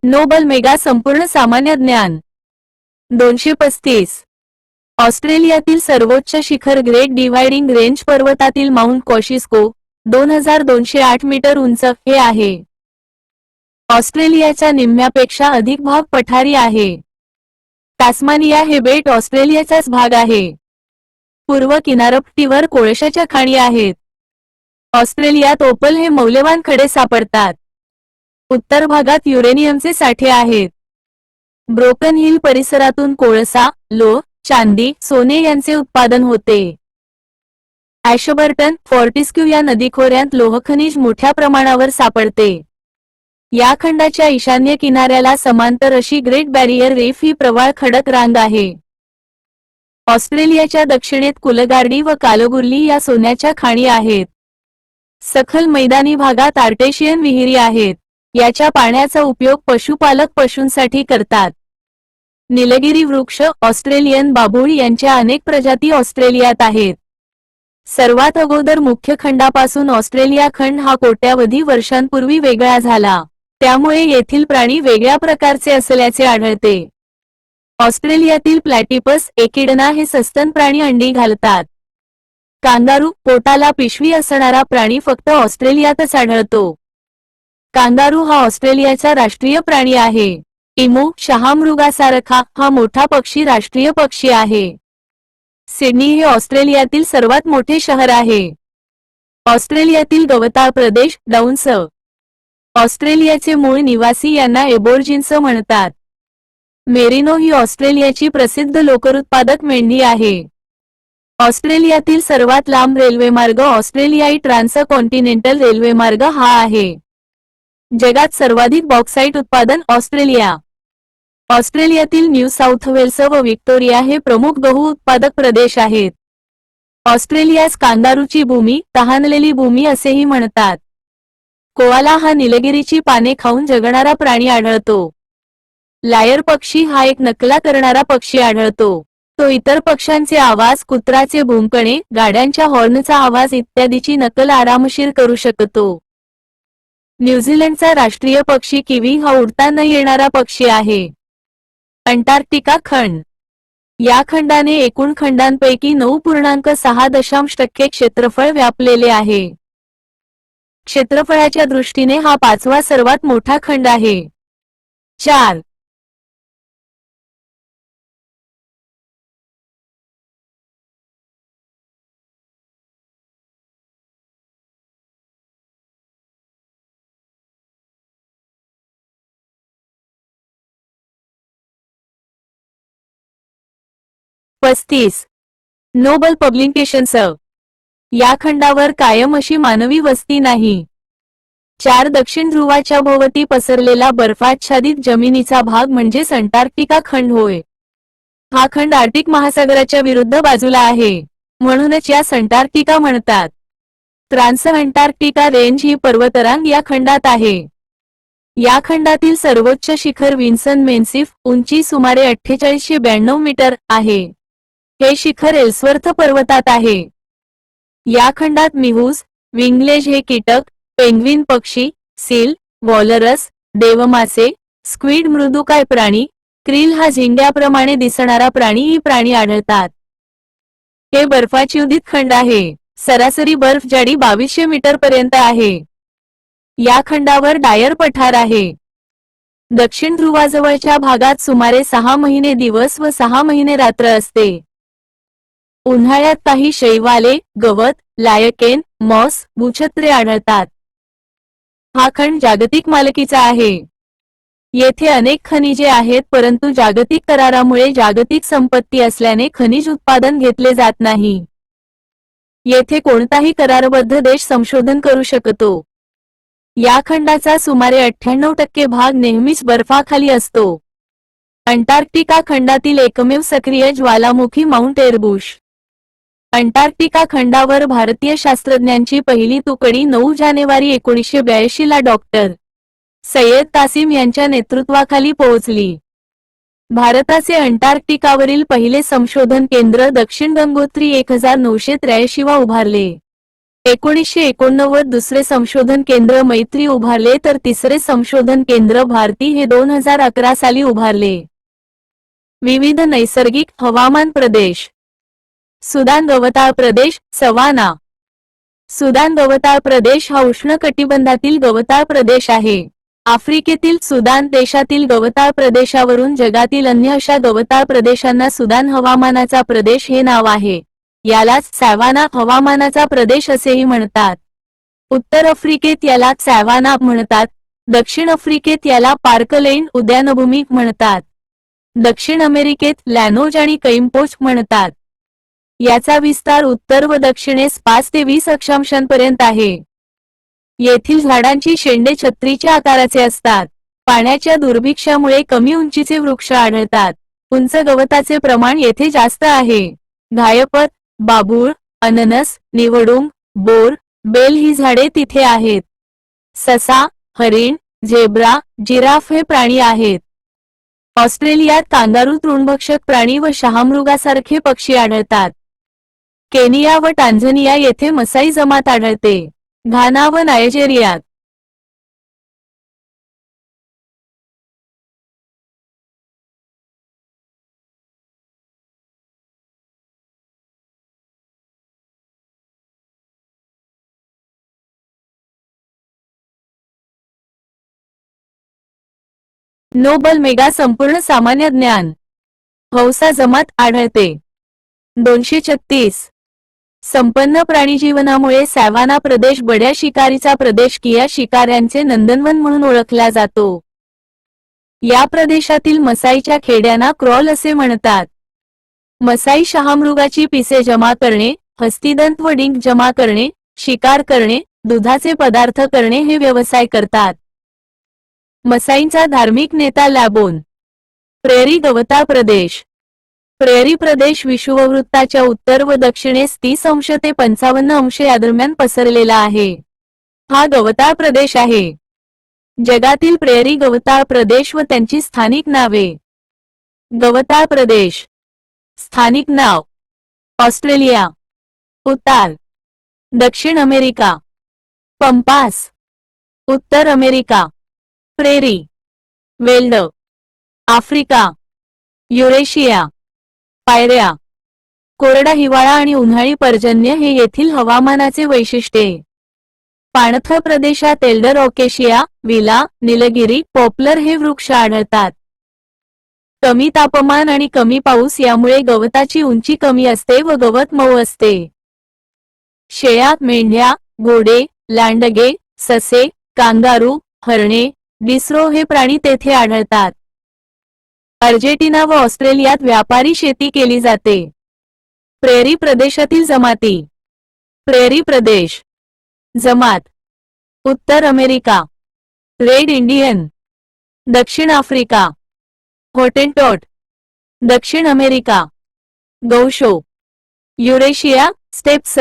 नोबल मेगा संपूर्ण सामान्य ज्ञान 235. ऑस्ट्रेलियातील सर्वोच्च शिखर ग्रेट डिवायडिंग रेंज पर्वतातील माउंट कॉशिस्को 2208 मीटर उंच हे आहे. ऑस्ट्रेलियाच्या निम्म्यापेक्षा अधिक भाग पठारी आहे. टास्मानिया हे बेट ऑस्ट्रेलियाचाच भाग आहे. पूर्व किनारपट्टीवर कोळशाच्या खाणी आहेत. ऑस्ट्रेलियात ओपल हे मौल्यवान खडे सापडतात. उत्तर भागात युरेनियमचे साठे आहेत. ब्रोकन हिल परिसरातून कोळसा, लोह, चांदी, सोने यांचे उत्पादन होते. ॲशबर्टन, फॉर्टिस्क्यू या नदीखोऱ्यात लोहखनिज मोठ्या प्रमाणावर सापडते. या खंडाच्या ईशान्य किनाऱ्याला समांतर अशी ग्रेट बॅरियर रीफ ही प्रवाळ खडक रांग आहे. ऑस्ट्रेलियाच्या दक्षिणेत कुलगार्डी व कालगुर्ली या सोन्याच्या खाणी आहेत. सखल मैदानी भागात आर्टेशियन विहिरी आहेत. याच्या पाण्याचा उपयोग पशुपालक पशूंसाठी करतात. निलगिरी वृक्ष, ऑस्ट्रेलियन बाभूळ यांच्या अनेक प्रजाती ऑस्ट्रेलियात आहेत. सर्वात अगोदर मुख्य खंडापासून ऑस्ट्रेलिया खंड हा कोट्यावधी वर्षांपूर्वी वेगळा झाला. त्यामुळे येथील प्राणी वेगळ्या प्रकारचे असल्याचे आढळते. ऑस्ट्रेलियातील प्लॅटिपस, एकिडना हे सस्तन प्राणी अंडी घालतात. कांगारू, पोटाला पिशवी असणारा प्राणी फक्त ऑस्ट्रेलियातच आढळतो. कांगारू हा ऑस्ट्रेलियाचा राष्ट्रीय प्राणी आहे. इमू, शहामृगासारखा हा मोठा पक्षी राष्ट्रीय पक्षी आहे. सिडनी हे ऑस्ट्रेलियातील सर्वात मोठे शहर आहे. ऑस्ट्रेलियातील गवताळ प्रदेश, डाउन्स. ऑस्ट्रेलियाचे मूळ निवासी यांना एबोर्जिन्स म्हणतात. मेरिनो ही ऑस्ट्रेलियाची प्रसिद्ध लोकरुत्पादक मेंढी आहे. ऑस्ट्रेलियातील सर्वात लांब रेल्वेमार्ग ऑस्ट्रेलियाई ट्रान्सकॉन्टिनेंटल रेल्वेमार्ग हा आहे. जगात सर्वाधिक बॉक्साइट उत्पादन ऑस्ट्रेलिया. ऑस्ट्रेलियातील न्यू साऊथ वेल्स व व्हिक्टोरिया हे प्रमुख गहू उत्पादक प्रदेश आहेत. ऑस्ट्रेलियास कांगारूची भूमी, तहानलेली भूमी असेही म्हणतात. कोआला हा निलगिरीची पाने खाऊन जगणारा प्राणी आढळतो. लायर पक्षी हा एक नकला करणारा पक्षी आढळतो. तो इतर पक्ष्यांचे आवाज, कुत्राचे भुंकणे, गाड्यांच्या हॉर्नचा आवाज इत्यादीची नकल आरामशीर करू शकतो. न्यूझीलंडचा राष्ट्रीय पक्षी किवी हा उडता न येणारा पक्षी आहे. अंटार्क्टिका खंड. या खंडाने एकूण खंडांपैकी 9.6% क्षेत्रफळ व्यापलेले आहे. क्षेत्रफळाच्या दृष्टीने हा 5वा सर्वात मोठा खंड आहे. 4. Noble Publications. या खंडावर कायम अशी मानवी वस्ती नाही. 4 दक्षिण ध्रुवाच्या भोवती पसरलेला बर्फाच्छादित जमिनीचा भाग म्हणजेच अंटार्क्टिका खंड होय. हा खंड आर्क्टिक महासागराच्या विरुद्ध बाजूला आहे, म्हणूनच यास अंटार्क्टिका म्हणतात. ट्रान्स अंटार्क्टिका रेंज ही पर्वतरांग या खंडात आहे. या खंडातील सर्वोच्च शिखर विन्सन मेन्सिफ, उंची सुमारे 4892 मीटर आहे. हे शिखर एल्सवर्थ पर्वतात आहे. या खंडात मिहूस, विंगलेज हे कीटक, पेंग्विन पक्षी, सील, वॉलरस, देवमासे, स्क्विड मृदुकाय प्राणी, क्रिल हा झिंग्याप्रमाणे दिसणारा प्राणी ही प्राणी आढळतात. हे बर्फाच्छादित खंड आहे. सरासरी बर्फ जाडी 2200 मीटर पर्यंत आहे. या खंडावर डायर पठार आहे. दक्षिण ध्रुवाजवळच्या भागात सुमारे 6 महिने दिवस व 6 महिने रात्र असते. उन्हाळ्यात काही शैवाले, गवत, लायकेन, मॉस, भूछत्रे आढळतात. हा खंड जागतिक मालकीचा आहे. येथे अनेक खनिजे आहेत, परंतु जागतिक करारामुळे जागतिक संपत्ती असल्याने खनिज उत्पादन घेतले जात नाही. येथे कोणताही करारबद्ध देश संशोधन करू शकतो. या खंडाचा सुमारे 98% भाग नेहमीच बर्फाखाली असतो. अंटार्क्टिका खंडातील एकमेव सक्रिय ज्वालामुखी माउंट एरबुश. अंटार्क्टिका खंडावर भारतीय शास्त्रज्ञांची पहिली तुकडी 9 जानेवारी 1982 ला डॉक्टर सय्यद कासिम यांच्या नेतृत्वाखाली पोहोचली. भारताचे अंटार्क्टिकावरील पहिले संशोधन केंद्र दक्षिण गंगोत्री 1983 वा उभारले. 1989 दुसरे संशोधन केंद्र मैत्री उभारले तर तिसरे संशोधन केंद्र भारती हे 2011 साली उभारले. विविध नैसर्गिक हवामान प्रदेश. सुदान गवताळ प्रदेश, सवाना. सुदान गवताळ प्रदेश हा उष्णकटिबंधातील गवताळ प्रदेश आहे. आफ्रिकेतील सुदान देशातील गवताळ प्रदेशावरून जगातील अन्य अशा गवताळ प्रदेशांना सुदान हवामानाचा प्रदेश हे नाव आहे. यालाच सॅव्हाना हवामानाचा प्रदेश असेही म्हणतात. उत्तर आफ्रिकेत याला सॅव्हाना म्हणतात. दक्षिण आफ्रिकेत याला पार्कलेंड उद्यानभूमी म्हणतात. दक्षिण अमेरिकेत लॅनोज आणि कैमपोच म्हणतात. याचा विस्तार उत्तर व दक्षिणेस 5 ते 20 अक्षांशांपर्यंत आहे. येथील झाडांची शेंडे छत्रीच्या आकाराचे असतात. पाण्याच्या दुर्भिक्षामुळे कमी उंचीचे वृक्ष आढळतात. उंच गवताचे प्रमाण येथे जास्त आहे. घायपत, बाभूळ, अननस, निवडुंग, बोर, बेल ही झाडे तिथे आहेत. ससा, हरिण, झेब्रा, जिराफ हे प्राणी आहेत. ऑस्ट्रेलियात कांगारू तृणभक्षक प्राणी व शहामृगासारखे पक्षी आढळतात. केनिया व टांझानिया येथे मसाई जमात आढळते. घाना व नायजेरियात नोबल मेगा संपूर्ण सामान्य ज्ञान हौसा जमात आढळते. 236 संपन्न प्राणीजीवनामुळे सॅव्हाना प्रदेश बड्या शिकारीचा प्रदेश किया शिकाऱ्यांचे नंदनवन म्हणून ओळखला जातो. या प्रदेशातील मसाईच्या खेड्यांना क्रॉल असे म्हणतात. मसाई शहामृगाची पिसे जमा करणे, हस्तिदंत व डिंक जमा करणे, शिकार करणे, दुधाचे पदार्थ करणे हे व्यवसाय करतात. मसाईंचा धार्मिक नेता लॅबोन. प्रेरी गवताळ प्रदेश. प्रेरी प्रदेश विषुववृत्ताच्या उत्तर व दक्षिणेस 30 अंश ते 55 अंश या दरम्यान पसरलेला आहे. हा गवताळ प्रदेश आहे. जगातील प्रेरी गवताळ प्रदेश व त्यांची स्थानिक नावे. गवताळ प्रदेश. स्थानिक नाव ऑस्ट्रेलिया. उतार दक्षिण अमेरिका. पंपास उत्तर America. Prairie weld Africa. Eurasia. पायऱ्या. कोरडा हिवाळा आणि उन्हाळी पर्जन्य हे येथील हवामानाचे वैशिष्ट्ये. पाणथळ प्रदेशात एल्डर ओकेशिया, विला, निलगिरी, पॉप्लर हे वृक्ष आढळतात. कमी तापमान आणि कमी पाऊस यामुळे गवताची उंची कमी असते व गवत मऊ असते. शेळ्या, मेंढ्या, घोडे, लांडगे, ससे, कांगारू, हरणे, डिस्रो हे प्राणी तेथे आढळतात. अर्जेंटिना व ऑस्ट्रेलियात व्यापारी शेती केली जाते. प्रेरी प्रदेशातील जमाती. प्रेरी प्रदेश. जमात. उत्तर अमेरिका. Red Indian. दक्षिण आफ्रिका. हॉटेंटॉट. दक्षिण America. Gaucho. Eurasia. Steppes.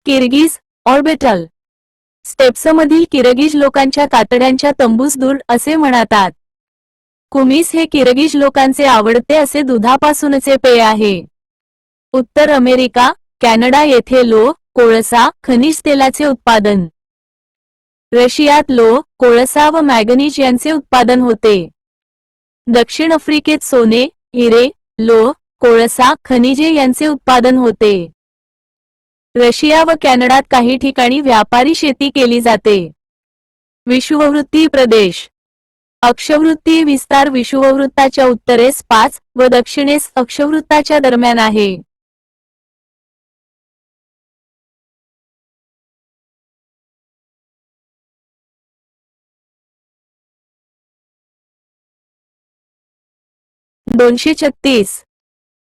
Kirghiz, ऑर्बिटल. स्टेप्समधील किरगिज लोकांच्या कातड्यांच्या तंबूस दूर असे म्हणतात. कुमिस हे किरगिज लोकांचे आवडते असे दुधापासूनचे पेय आहे. उत्तर अमेरिका, कॅनडा येथे लोह, कोळसा, खनिज तेलाचे उत्पादन. रशियात लोह, कोळसा व मॅंगनीज यांचे उत्पादन होते. दक्षिण आफ्रिकेत सोने, हिरे, लोह, कोळसा, खनिजे यांचे उत्पादन होते. रशिया व कॅनडात काही ठिकाणी व्यापारी शेती केली जाते. विषुववृत्तीय प्रदेश. अक्षवृत्तीय विस्तार विषुववृत्ताच्या उत्तरेस 5 व दक्षिणेस अक्षवृत्ताच्या दरम्यान आहे.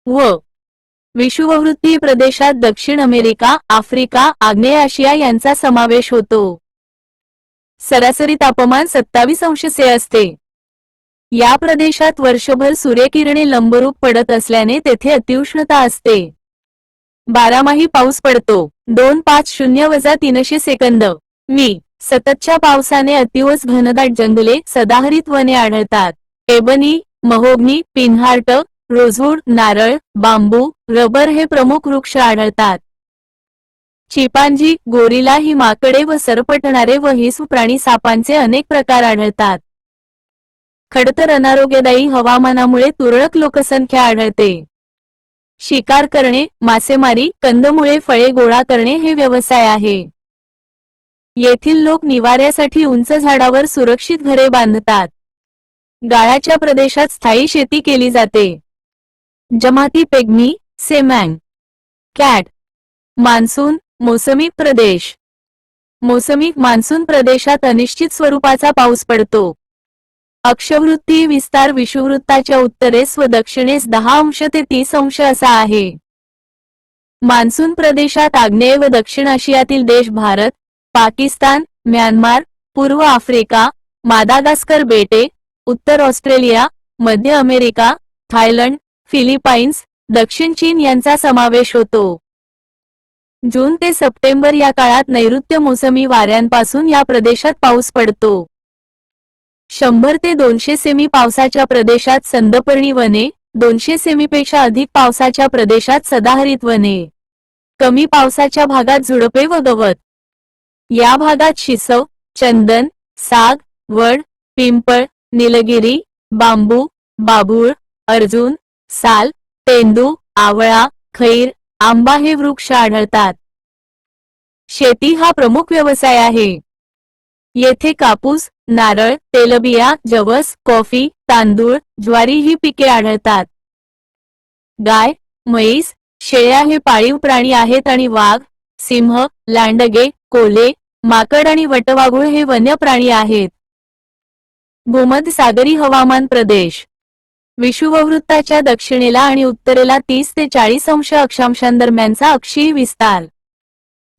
व विषुववृत्तीय प्रदेशात दक्षिण अमेरिका, आफ्रिका, आग्नेय आशिया यांचा समावेश होतो. सरासरी तापमान 27°C असते. या प्रदेशात वर्षभर सूर्यकिरणे लंबरूप पडत असल्याने तेथे अतिउष्णता असते. बारामाही पाऊस पडतो. 250-300 सेकंद मी. सततच्या पावसाने अतिवस घनदाट जंगले, सदाहरित वने आढळतात. एबनी, महोगनी, पिनहार्ट, रोझवूड, नारळ, बांबू, रबर हे प्रमुख वृक्ष आढळतात. चिंपांझी, गोरिला ही माकडे व सरपटणारे व हिंस्र प्राणी सापांचे अनेक प्रकार आढळतात. खडतर अनारोग्यदायी हवामानामुळे तुरळक लोकसंख्या आढळते. शिकार करणे, मासेमारी, कंदमुळे, फळे गोळा करणे हे व्यवसाय आहे. येथील लोक निवाऱ्यासाठी उंच झाडावर सुरक्षित घरे बांधतात. गाळाच्या प्रदेशात स्थायी शेती केली जाते. जमाती पेग्मी, सेमॅंग, कॅट. मान्सून, मोसमी प्रदेश. मोसमी मान्सून प्रदेशात अनिश्चित स्वरूपाचा पाऊस पडतो. अक्षवृत्तीय विस्तार विषुववृत्ताच्या उत्तरेस व दक्षिणेस 10° ते 30° असा आहे. मान्सून प्रदेशात आग्नेय व दक्षिण आशियातील देश भारत, पाकिस्तान, म्यानमार, पूर्व आफ्रिका, मादागास्कर बेटे, उत्तर ऑस्ट्रेलिया, मध्य अमेरिका, थायलंड, फिलिपाईन्स, दक्षिण चीन यांचा समावेश होतो. जून ते सप्टेंबर या काळात नैऋत्य मोसमी वाऱ्यांपासून या प्रदेशात पाऊस पडतो. 100 ते 200 सेमी पावसाच्या प्रदेशात संदपर्णी वने, 200 सेमीपेक्षा अधिक पावसाच्या प्रदेशात सदाहरित वने, कमी पावसाच्या भागात झुडपे व गवत. या भागात शिसव, चंदन, साग, वड, पिंपळ, निलगिरी, बांबू, बाभूळ, अर्जुन, साल, तेंदू, आवळा, खैर, आंबा हे वृक्ष आढळतात. शेती हा प्रमुख व्यवसाय आहे. येथे कापूस, नारळ, तेलबिया, जवस, कॉफी, तांदूळ, ज्वारी ही पिके आढळतात. गाय, म्हैस, शेळ्या हे पाळीव प्राणी आहेत आणि वाघ, सिंह, लांडगे, कोल्हे, माकड आणि वटवाघूळ हे वन्य प्राणी आहेत. भूमध्यसागरी हवामान प्रदेश. विषुववृत्ताच्या दक्षिणेला आणि उत्तरेला 30 ते 40° अक्षांशांदरम्यानचा अक्षीय विस्तार.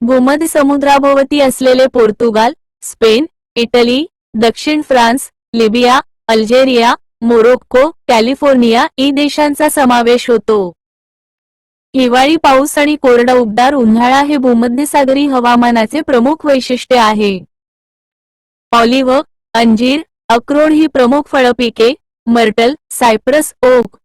भूमध्य समुद्राभोवती असलेले पोर्तुगाल, स्पेन, इटली, दक्षिण France, Libya, Algeria, Morocco, California इ देशांचा समावेश होतो. हिवाळी पाऊस आणि कोरडा उबदार उन्हाळा हे भूमध्यसागरी हवामानाचे प्रमुख वैशिष्ट्य आहे. ऑलिव्ह, अंजीर, अक्रोड ही प्रमुख फळपिके, मर्टल, सायप्रस, ओक.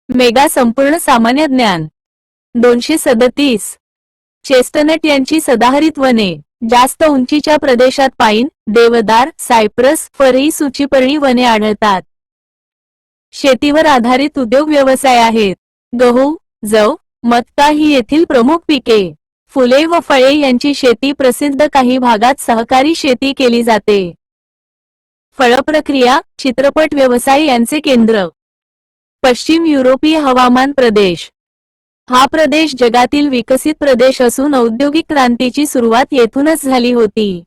मेगा संपूर्ण सामान्य ज्ञान. 237. चेस्टनट यांची सदाहरित वने. जास्त उंचीच्या प्रदेशात पाईन, देवदार, सायप्रस, फर ही सूचीपर्णी वने आढळतात. शेतीवर आधारित उद्योग व्यवसाय आहेत. गहू, जव, मका ही येथील प्रमुख पिके. फुले व फळे यांची शेती प्रसिद्ध. काही भागात सहकारी शेती केली जाते. फळप्रक्रिया, चित्रपट व्यवसाय यांचे केंद्र. पश्चिम युरोपीय हवामान प्रदेश. हा प्रदेश जगातील विकसित प्रदेश असून औद्योगिक क्रांतीची सुरुवात येथूनच झाली होती.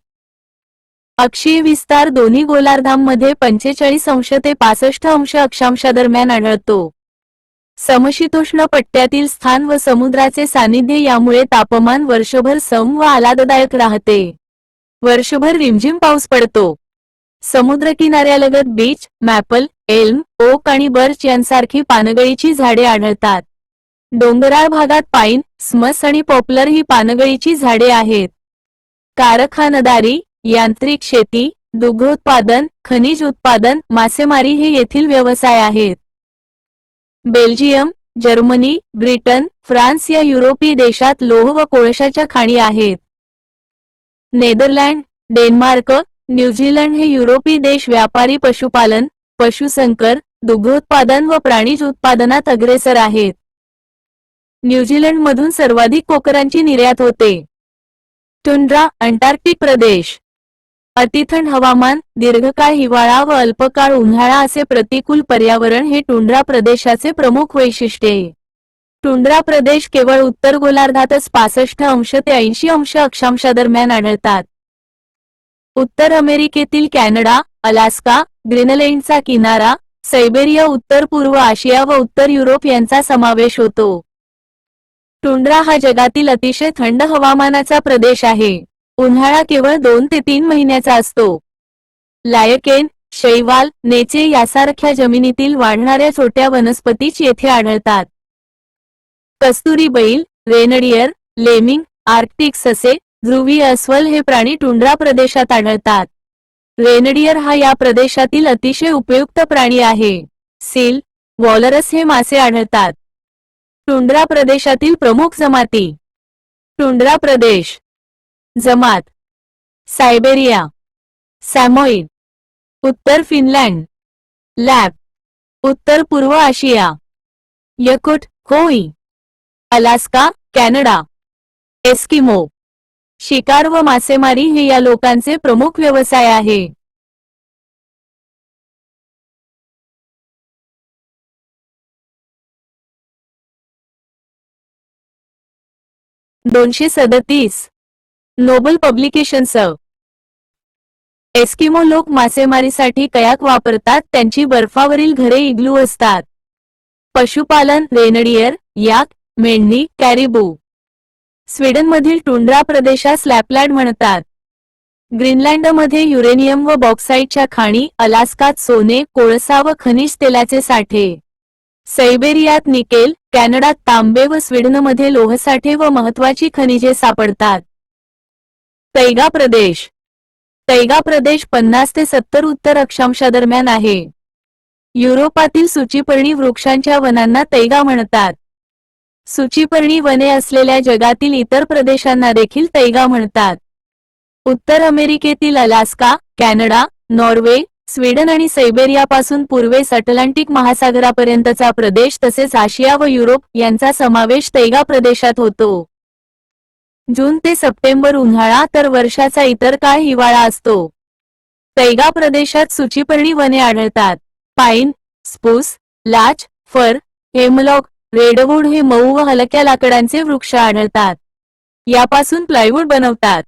अक्षीय विस्तार दोन्ही गोलार्धांमध्ये 45° ते 65° अक्षांशादरम्यान आढळतो. समशीतोष्ण पट्ट्यातील स्थान व समुद्राचे सानिध्य यामुळे तापमान वर्षभर सम व आल्हाददायक राहते. वर्षभर रिमझिम पाऊस पडतो. समुद्रकिनाऱ्यालगत बीच, मॅपल, एल्म, ओक आणि बर्च यांसारखी पानगळीची झाडे आढळतात. डोंगराळ भागात पाईन, स्मस आणि पॉप्लर ही पानगळीची झाडे आहेत. कारखानदारी, यांत्रिक शेती, दुग्धोत्पादन, खनिज उत्पादन, मासेमारी हे येथील व्यवसाय आहेत. बेल्जियम, जर्मनी, ब्रिटन, फ्रान्स या युरोपीय देशात लोह व कोळशाच्या खाणी आहेत. नेदरलँड, डेन्मार्क, न्यूझीलंड हे युरोपीय देश व्यापारी पशुपालन, पशुसंकर, दुग्धोत्पादन व प्राणीज उत्पादनात अग्रेसर आहेत. न्यूझीलंडमधून सर्वाधिक कोकरांची निर्यात होते. टुंड्रा, अंटार्क्टिक प्रदेश. अतिथंड हवामान, दीर्घकाळ हिवाळा व अल्पकाळ उन्हाळा असे प्रतिकूल पर्यावरण हे टुंड्रा प्रदेशाचे प्रमुख वैशिष्ट्ये. टुंड्रा प्रदेश केवळ उत्तर गोलार्धातच 65 ते 80 अक्षांशादरम्यान आढळतात. उत्तर अमेरिकेतील कॅनडा, अलास्का, ग्रीनलँडचा किनारा, सायबेरिया, उत्तर पूर्व आशिया व उत्तर युरोप यांचा समावेश होतो. टुंड्रा हा जगातील अतिशय थंड हवामानाचा प्रदेश आहे. उन्हाळा केवळ 2 ते 3 महिन्याचा असतो. लायकेन, शैवाल, नेचे यासारख्या जमिनीतील वाढणाऱ्या छोट्या वनस्पतीच येथे आढळतात. कस्तुरी बैल, रेनडियर, लेमिंग, आर्क्टिक ससे, ध्रुवीय अस्वल हे प्राणी टुंड्रा प्रदेशात आढळतात. रेनडियर हा या प्रदेशातील अतिशय उपयुक्त प्राणी आहे. सील, वॉलरस हे मासे आढळतात. टुंड्रा प्रदेशातील प्रमुख जमाती. टुंड्रा प्रदेश. जमात: सायबेरिया, सॅमोइड, उत्तर फिनलँड, लॅप, उत्तर पूर्व आशिया, यकुट, खोई, अलास्का, कॅनडा, एस्किमो. शिकार व मासेमारी हे या लोकांचे प्रमुख व्यवसाय आहे. 237 नोबल पब्लिकेशन्स. एस्किमो लोक मासेमारीसाठी कयाक वापरतात. त्यांची बर्फावरील घरे इग्लू असतात. पशुपालन, रेनडियर, याक, मेंढी, कॅरिबू. स्वीडनमधील टुंड्रा प्रदेशास लॅपलँड म्हणतात. ग्रीनलँडमध्ये युरेनियम व बॉक्साईटच्या खाणी, अलास्कात सोने, कोळसा व खनिज तेलाचे साठे, सायबेरियात निकेल, कॅनडात तांबे व स्वीडनमध्ये लोहसाठे व महत्त्वाची खनिजे सापडतात. तैगा प्रदेश. तैगा प्रदेश 50 ते 70 उत्तर अक्षांशादरम्यान आहे. युरोपातील सूचीपर्णी वृक्षांच्या वनांना तैगा म्हणतात. सूचीपर्णी वने असलेल्या जगातील इतर प्रदेशांना देखील तैगा म्हणतात. उत्तर अमेरिकेतील अलास्का, कॅनडा, नॉर्वे, स्वीडन आणि सायबेरियापासून पूर्वेस अटलांटिक महासागरापर्यंतचा प्रदेश तसेच आशिया व युरोप यांचा समावेश तैगा प्रदेशात होतो. जून ते सप्टेंबर उन्हाळा तर वर्षाचा इतर काळ हिवाळा असतो. तैगा प्रदेशात सूचीपर्णी वने आढळतात. पाईन, स्पूस, लाच, फर, हेमलॉक, रेडवूड हे मऊ व हलक्या लाकडांचे वृक्ष आढळतात. यापासून प्लायवूड बनवतात.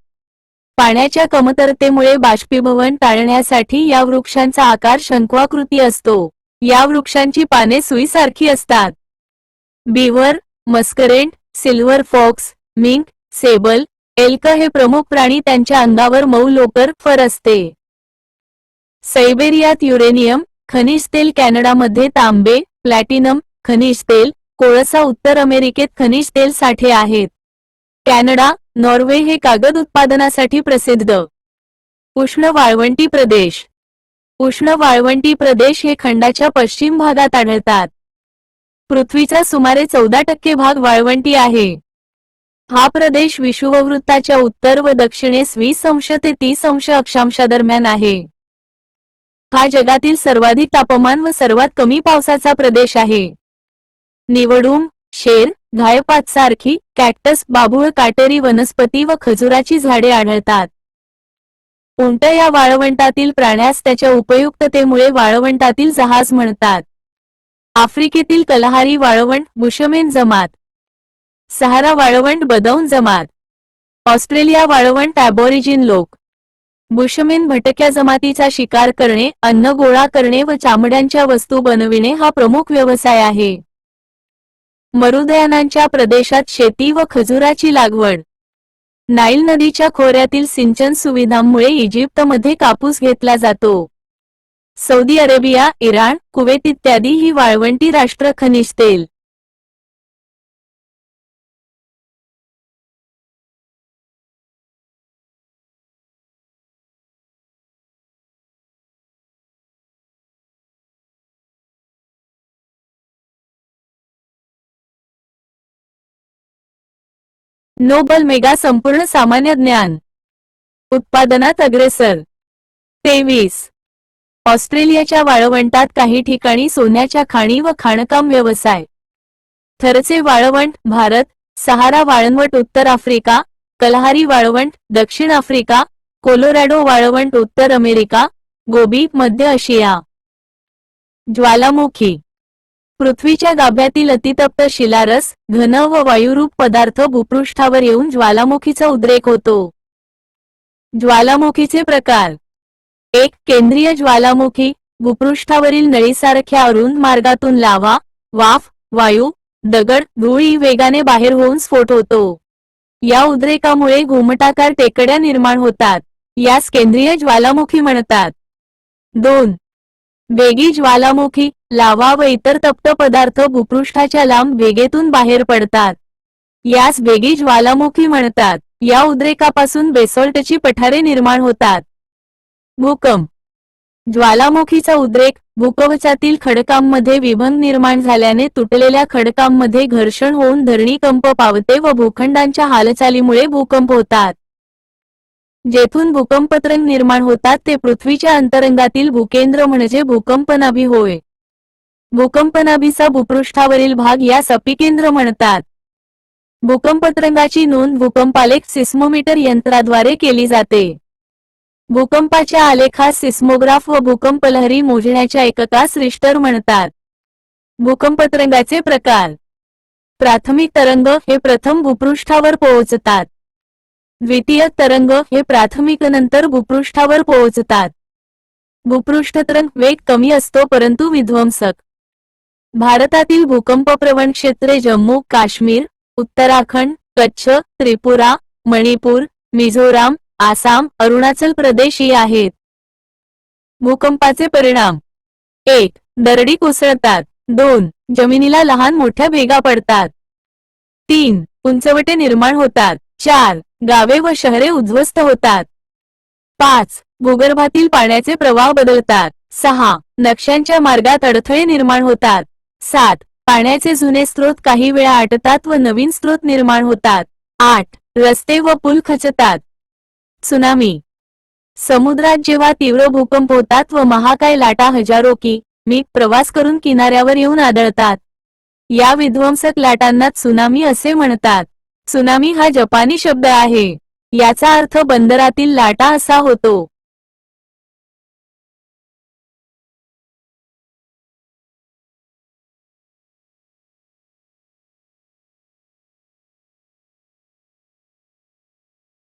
पाण्याच्या कमतरतेमुळे बाष्पीभवन टाळण्यासाठी या वृक्षांचा आकार शंकवाकृती असतो. या वृक्षांची पाने सुईसारखी असतात. Beaver, muskrat, silver fox, mink, sable, elk हे प्रमुख प्राणी. त्यांच्या अंगावर मऊ लोकर फर असते. सायबेरियात युरेनियम, खनिज तेल, कॅनडामध्ये तांबे, प्लॅटिनम, खनिज तेल, कोळसा, उत्तर अमेरिकेत खनिज तेल साठे आहेत. कॅनडा, नॉर्वे हे कागद उत्पादनासाठी प्रसिद्ध. उष्ण वाळवंटी प्रदेश. उष्ण वाळवंटी प्रदेश हे खंडाच्या पश्चिम भागात आढळतात. पृथ्वीचा सुमारे 14% भाग वाळवंटी आहे. हा प्रदेश विषुववृत्ताच्या उत्तर व दक्षिणेस 20 ते 30 अक्षांशादरम्यान आहे. हा जगातील सर्वाधिक तापमान व सर्वात कमी पावसाचा प्रदेश आहे. निवडून, शेर, घायपात सारखी, कॅक्टस, बाभूळ, काटेरी वनस्पती व खजुराची झाडे आढळतात. उंट या वाळवंटातील प्राण्यास त्याच्या उपयुक्ततेमुळे वाळवंटातील जहाज म्हणतात. आफ्रिकेतील कलहारी वाळवंट, बुशमेन जमात. सहारा वाळवंट, बदौन जमात. ऑस्ट्रेलिया वाळवंट, ॲबॉरिजिन लोक. बुशमेन भटक्या जमातीचा शिकार करणे, अन्न गोळा करणे व चामड्यांच्या वस्तू बनविणे हा प्रमुख व्यवसाय आहे. मरुदयानांच्या प्रदेशात शेती व खजुराची लागवड. नाईल नदीच्या खोऱ्यातील सिंचन सुविधांमुळे इजिप्तमध्ये कापूस घेतला जातो. सौदी अरेबिया, इराण, कुवेत इत्यादी ही वाळवंटी राष्ट्र. खनिज तेल नोबल मेगा संपूर्ण सामान्य ज्ञान उत्पादनात अग्रेसर. 23. ऑस्ट्रेलियाच्या वाळवंटात काही ठिकाणी सोन्याच्या खाणी व खाणकाम व्यवसाय. थरचे वाळवंट भारत, सहारा वाळवंट उत्तर आफ्रिका, कलहारी वाळवंट दक्षिण आफ्रिका, कोलोरॅडो वाळवंट उत्तर अमेरिका, गोबी मध्य आशिया. ज्वालामुखी पृथ्वीच्या गाभ्यातील अतितप्त शिलारस, घन व वायुरूप पदार्थ भूपृष्ठावर येऊन ज्वालामुखीचा उद्रेक होतो. ज्वालामुखीचे प्रकार. 1. केंद्रीय ज्वालामुखी, भूपृष्ठावरील नळीसारख्या अरुंद मार्गातून लाव्हा, वाफ, वायू, दगड, धूळ वेगाने बाहेर होऊन स्फोट होतो. या उद्रेकामुळे घुमटाकार टेकड्या निर्माण होतात. यास केंद्रीय ज्वालामुखी म्हणतात. 2. वेगी ज्वालामुखी, लाव्हा व इतर तप्त पदार्थ भूपृष्ठाच्या लांब वेगेतून बाहेर पडतात. यास वेगी ज्वालामुखी म्हणतात. या उद्रेकापासून बेसॉल्टची पठारे निर्माण होतात. भूकंप. ज्वालामुखीचा उद्रेक, भूकवचातील खडकांमध्ये विभंग निर्माण झाल्याने तुटलेल्या खडकांमध्ये घर्षण होऊन धरणीकंप पावते व भूखंडांच्या हालचालीमुळे भूकंप होतात. जेथून भूकंपतरंग निर्माण होतात ते पृथ्वीच्या अंतरंगातील भूकेंद्र म्हणजे भूकंपनाभी होय. भूकंपनाभीचा भूपृष्ठावरील भाग यास अपिकेंद्र म्हणतात. भूकंपतरंगाची नोंद भूकंपालेख सिस्मोमीटर यंत्राद्वारे केली जाते. भूकंपाच्या आलेखास सिस्मोग्राफ व भूकंपलहरी मोजण्याच्या एककास रिश्टर म्हणतात. भूकंपतरंगाचे प्रकार. प्राथमिक तरंग हे प्रथम भूपृष्ठावर पोहोचतात. द्वितीय तरंग हे प्राथमिकनंतर भूपृष्ठावर पोहोचतात. भूपृष्ठतरंग वेग कमी असतो परंतु विध्वंसक. भारतातील भूकंपप्रवण क्षेत्रे जम्मू काश्मीर, उत्तराखंड, कच्छ, त्रिपुरा, मणिपूर, मिझोराम, आसाम, अरुणाचल प्रदेश ही आहेत. भूकंपाचे परिणाम. 1. दरडी कोसळतात. 2. जमिनीला लहान मोठ्या भेगा पडतात. 3. उंचवटे निर्माण होतात. 4. गावे व शहरे उद्ध्वस्त होतात. 5. भूगर्भातील पाण्याचे प्रवाह बदलतात. 6. नक्षांच्या मार्गात अडथळे निर्माण होतात. 7. पाण्याचे जुने स्रोत काही वेळा आटतात व नवीन स्रोत निर्माण होतात. 8. रस्ते व पूल खचतात. त्सुनामी. समुद्रात जेव्हा तीव्र भूकंप होतात व महाकाय लाटा हजारो कि.मी. प्रवास करून किनाऱ्यावर येऊन आदळतात. या विध्वंसक लाटांना त्सुनामी असे म्हणतात. त्सुनामी हा जपानी शब्द आहे. याचा अर्थ बंदरातील लाटा असा होतो.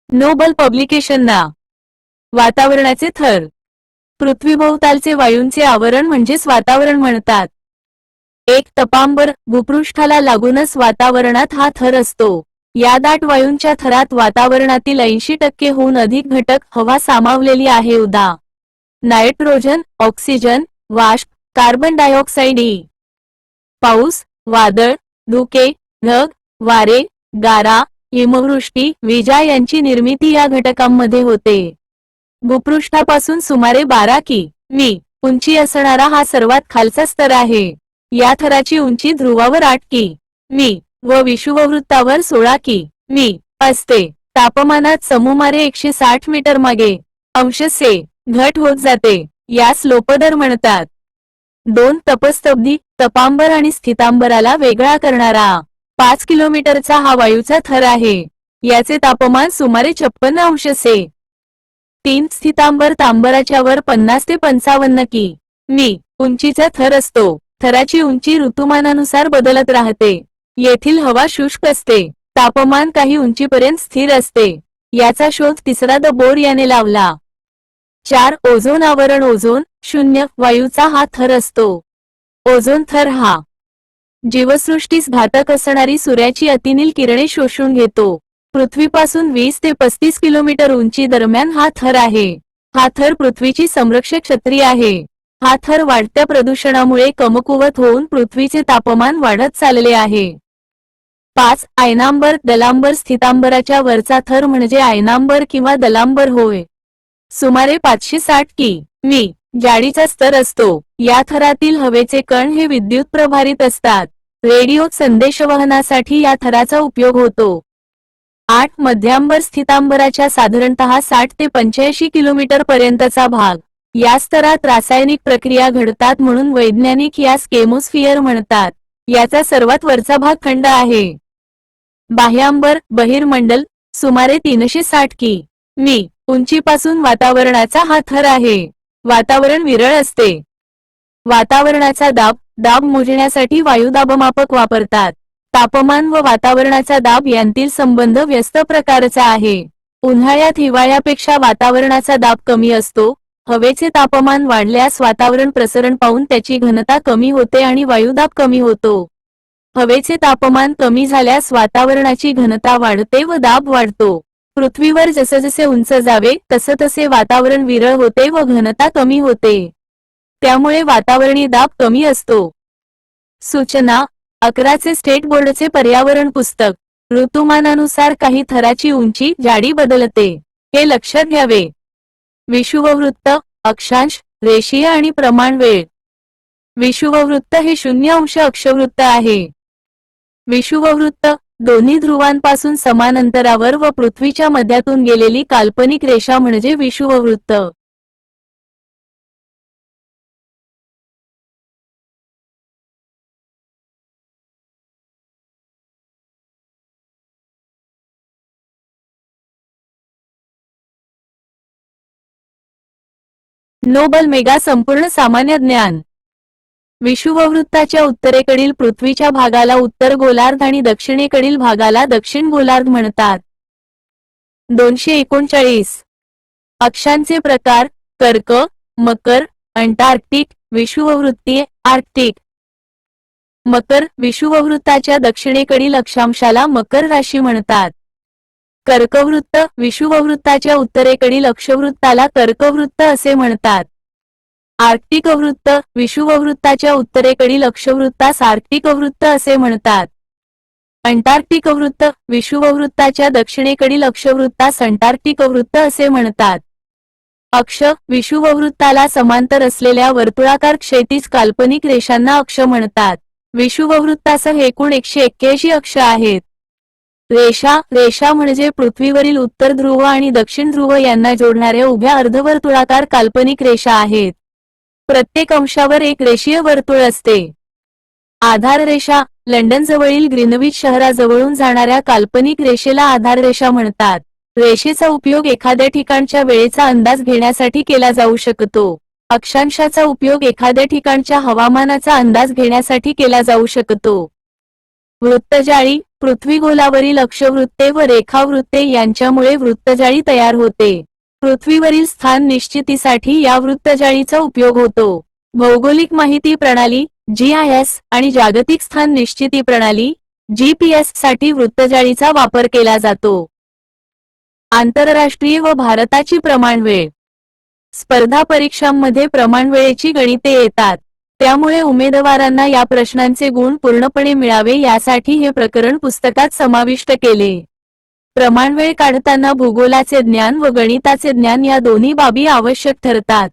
नोबल पब्लिकेशन ना. वातावरणाचे थर. पृथ्वीभोवतालचे वायूंचे आवरण म्हणजेच वातावरण म्हणतात. 1. तपांबर. भूपृष्ठाला लागूनच वातावरणात हा थर असतो. या दाट वायूंच्या थरात वातावरणातील 80% हून अधिक घटक हवा सामावलेली आहे. उदा. नायट्रोजन, ऑक्सिजन, वाष्प, कार्बन डायऑक्साइड इ. पाऊस, वादळ, धुके, ढग, वारे, गारा, हिमवृष्टी, विजा यांची निर्मिती या घटकांमध्ये होते. भूपृष्ठापासून सुमारे 12 कि.मी. उंची असणारा हा सर्वात खालचा स्तर आहे. या थराची उंची ध्रुवावर 8 कि.मी. व विषुववृत्तावर 16 कि.मी. असते. तापमानात सुमारे 160 मीटर मागे अंश से घट होत जाते. यास लोपदर म्हणतात. 2. तपस्तब्धी. तपांबर आणि स्थितांबराला वेगळा करणारा 5 किलोमीटरचा हा वायूचा थर आहे. याचे तापमान सुमारे 56 अंश से. 3. स्थितांबर. तांबराच्या वर 50 ते 55 कि.मी. उंचीचा थर असतो. थराची उंची ऋतुमानानुसार बदलत राहते. येथील हवा शुष्क असते. तापमान काही उंचीपर्यंत स्थिर असते. याचा शोध तिसरा द बोर याने लावला. 4. ओझोन आवरण. ओझोन 0 वायूचा हा थर असतो. ओझोन थर हा जीवसृष्टीस घातक असणारी सूर्याची अतिनील किरणे शोषून घेतो. पृथ्वीपासून 20 ते 35 किलोमीटर उंची दरम्यान हा थर आहे. हा थर पृथ्वीची संरक्षक छत्री आहे. हा थर वाढत्या प्रदूषणामुळे कमकुवत होऊन पृथ्वीचे तापमान वाढत चालले आहे. 5. आयनांबर. दलांबर. स्थितांबराच्या वरचा थर म्हणजे आयनांबर किंवा दलांबर होय. सुमारे 560 कि.मी. जाडीचा स्तर असतो. या थरातील हवेचे कण हे विद्युत प्रभारित असतात. रेडिओ संदेशवहनासाठी या थराचा उपयोग होतो. 8 मध्यांबर स्थितांबराच्या साधारणतः 60 ते 85 किलोमीटर पर्यंतचा भाग. या स्तरात रासायनिक प्रक्रिया घडतात म्हणून वैज्ञानिक यास केमोस्फियर म्हणतात. याचा सर्वात वरचा भाग थंड आहे. बाह्यांबर बहिर्मंडल सुमारे 360 कि.मी. उंचीपासून वातावरणाचा हा थर आहे. वातावरण विरळ असते. वातावरणाचा दाब मोजण्यासाठी वायुदाबमापक वापरतात. तापमान व वातावरणाचा दाब यांतील संबंध व्यस्त प्रकारचा आहे. उन्हाळ्यात हिवाळ्यापेक्षा वातावरणाचा दाब कमी असतो. हवेचे तापमान वाढल्यास वातावरण प्रसरण पाहून त्याची घनता कमी होते आणि वायुदाब कमी होतो. हवेचे तापमान कमी झाल्यास वातावरणाची घनता वाढते व दाब वाढतो. पृथ्वीवर जसजसे उंच जावे तसतसे वातावरण विरळ होते व घनता कमी होते. त्यामुळे वातावरणी दाब कमी असतो. सूचना 11चे स्टेट बोर्डचे पर्यावरण पुस्तक. ऋतुमानानुसार काही थराची उंची जाडी बदलते. हे लक्षात घ्यावे. विषुववृत्त अक्षांश रेषीय आणि प्रमाणवेळ. विषुववृत्त हे 0 अक्षवृत्त आहे. विषुववृत्त दोन्ही ध्रुवांपासून समान अंतरावर व पृथ्वीच्या मध्यातून गेलेली काल्पनिक रेषा म्हणजे विषुववृत्त. नोबल मेगा संपूर्ण सामान्य ज्ञान. विषुववृत्ताच्या उत्तरेकडील पृथ्वीच्या भागाला उत्तर गोलार्ध आणि दक्षिणेकडील भागाला दक्षिण गोलार्ध म्हणतात. 239 अक्षांचे प्रकार कर्क मकर अंटार्क्टिक विषुववृत्तीय आर्क्टिक. मकर विषुववृत्ताच्या दक्षिणेकडील अक्षांशाला मकर राशी म्हणतात. कर्कवृत्त विषुववृत्ताच्या उत्तरेकडील अक्षवृत्ताला कर्कवृत्त असे म्हणतात. आर्क्टिक वृत्त विषुववृत्ताच्या उत्तरेकडील अक्षवृत्तास आर्क्टिक वृत्त असे म्हणतात. अंटार्क्टिक वृत्त विषुववृत्ताच्या दक्षिणेकडील अक्षवृत्तास अंटार्क्टिक वृत्त असे म्हणतात. अक्ष विषुववृत्ताला समांतर असलेल्या वर्तुळाकार क्षैतिज काल्पनिक रेषांना अक्ष म्हणतात. विषुववृत्तासह एकूण 181 अक्ष आहेत. रेषा म्हणजे पृथ्वीवरील उत्तर ध्रुव आणि दक्षिण ध्रुव यांना जोडणाऱ्या उभ्या अर्धवर्तुळाकार काल्पनिक रेषा आहेत. प्रत्येक अंशावर एक रेषीय वर्तुळ असते. आधार रेषा लंडनजवळील ग्रीनविच शहराजवळून जाणाऱ्या काल्पनिक रेषेला आधार रेषा म्हणतात. रेषेचा उपयोग एखाद्या ठिकाणच्या वेळेचा अंदाज घेण्यासाठी केला जाऊ शकतो. अक्षांशाचा उपयोग एखाद्या ठिकाणच्या हवामानाचा अंदाज घेण्यासाठी केला जाऊ शकतो. वृत्तजाळी पृथ्वीगोलावरील अक्षवृत्ते व रेखावृत्ते यांच्यामुळे वृत्तजाळी तयार होते. पृथ्वीवरील स्थान निश्चितीसाठी या वृत्तजाळीचा उपयोग होतो. भौगोलिक माहिती प्रणाली GIS आणि जागतिक स्थान निश्चिती प्रणाली GPS साठी वृत्तजाळीचा वापर केला जातो. आंतरराष्ट्रीय व भारताची प्रमाणवेळ. स्पर्धा परीक्षांमध्ये प्रमाणवेळेची गणिते येतात. त्यामुळे उमेदवारांना या प्रश्नांचे गुण पूर्णपणे मिळावे यासाठी हे प्रकरण पुस्तकात समाविष्ट केले. प्रमाणवेळ काढताना भूगोलाचे ज्ञान व गणिताचे ज्ञान या दोन्ही बाबी आवश्यक ठरतात.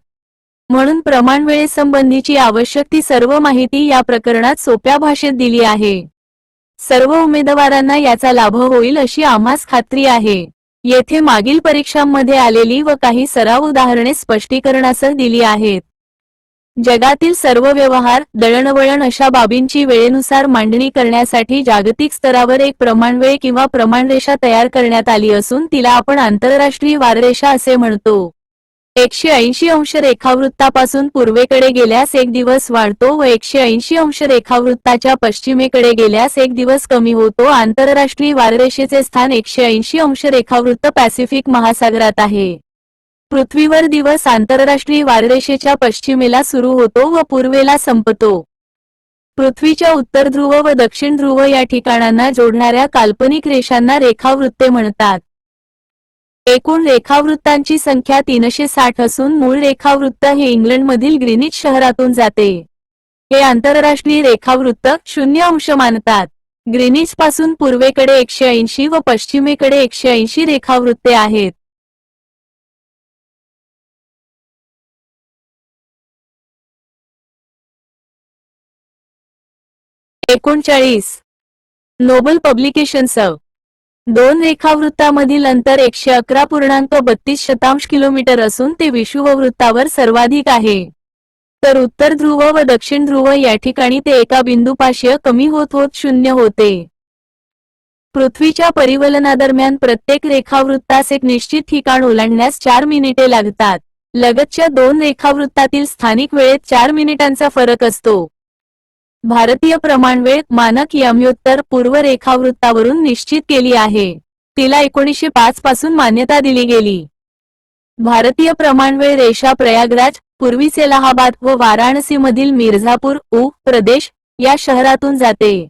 म्हणून प्रमाणवेळेसंबंधीची आवश्यक ती सर्व माहिती या प्रकरणात सोप्या भाषेत दिली आहे. सर्व उमेदवारांना याचा लाभ होईल अशी आम्हास खात्री आहे. येथे मागील परीक्षांमध्ये आलेली व काही सराव उदाहरणे स्पष्टीकरणासह दिली आहेत. जगातील सर्व व्यवहार दळणवळण अशा बाबींची वेळेनुसार मांडणी करण्यासाठी जागतिक स्तरावर एक प्रमाणवेळ किंवा प्रमाणरेषा तयार करण्यात आली असून तिला आपण आंतरराष्ट्रीय वाररेषा असे म्हणतो. 180 अंश रेखावृत्तापासून पूर्वेकडे गेल्यास एक दिवस वाढतो व 180 अंश रेखावृत्ताच्या पश्चिमेकडे गेल्यास एक दिवस कमी होतो. आंतरराष्ट्रीय वाररेषेचे स्थान 180 अंश रेखावृत्त पॅसिफिक महासागरात आहे. पृथ्वीवर दिवस आंतरराष्ट्रीय वाररेषेच्या पश्चिमेला सुरू होतो व पूर्वेला संपतो. पृथ्वीच्या उत्तर ध्रुव व दक्षिण ध्रुव या ठिकाणांना जोडणाऱ्या काल्पनिक रेषांना रेखावृत्ते म्हणतात. एकूण रेखावृत्तांची संख्या 360 असून मूळ रेखावृत्त हे इंग्लंडमधील ग्रीनिच शहरातून जाते. हे आंतरराष्ट्रीय रेखावृत्त 0 अंश मानतात. ग्रीनिच पासून पूर्वेकडे 180 व पश्चिमेकडे 180 रेखावृत्ते आहेत. Noble Publications. दोन रेखावृत्तामधील अंतर 111.32 किलोमीटर असून ते विषुववृत्तावर सर्वाधिक आहे. तर उत्तर ध्रुव व दक्षिण ध्रुव या ठिकाणी ते एका बिंदूपाशीय कमी होत होत 0 होते. पृथ्वीच्या परिवलनादरम्यान प्रत्येक रेखावृत्तास एक निश्चित ठिकाण ओलांडण्यास 4 मिनिटे लागतात. लगतच्या दोन रेखावृत्तातील स्थानिक वेळेत 4 मिनिटांचा फरक असतो. भारतीय प्रमाणवेळ मानक यमयोत्तर पूर्व रेखावृत्तावरून निश्चित केली आहे. तिला 1905 पासून मान्यता दिली गेली. भारतीय प्रमाणवेळ रेषा प्रयागराज, पूर्वीच इलाहाबाद व वाराणसीमधील मिर्झापूर प्रदेश या शहरातून जाते.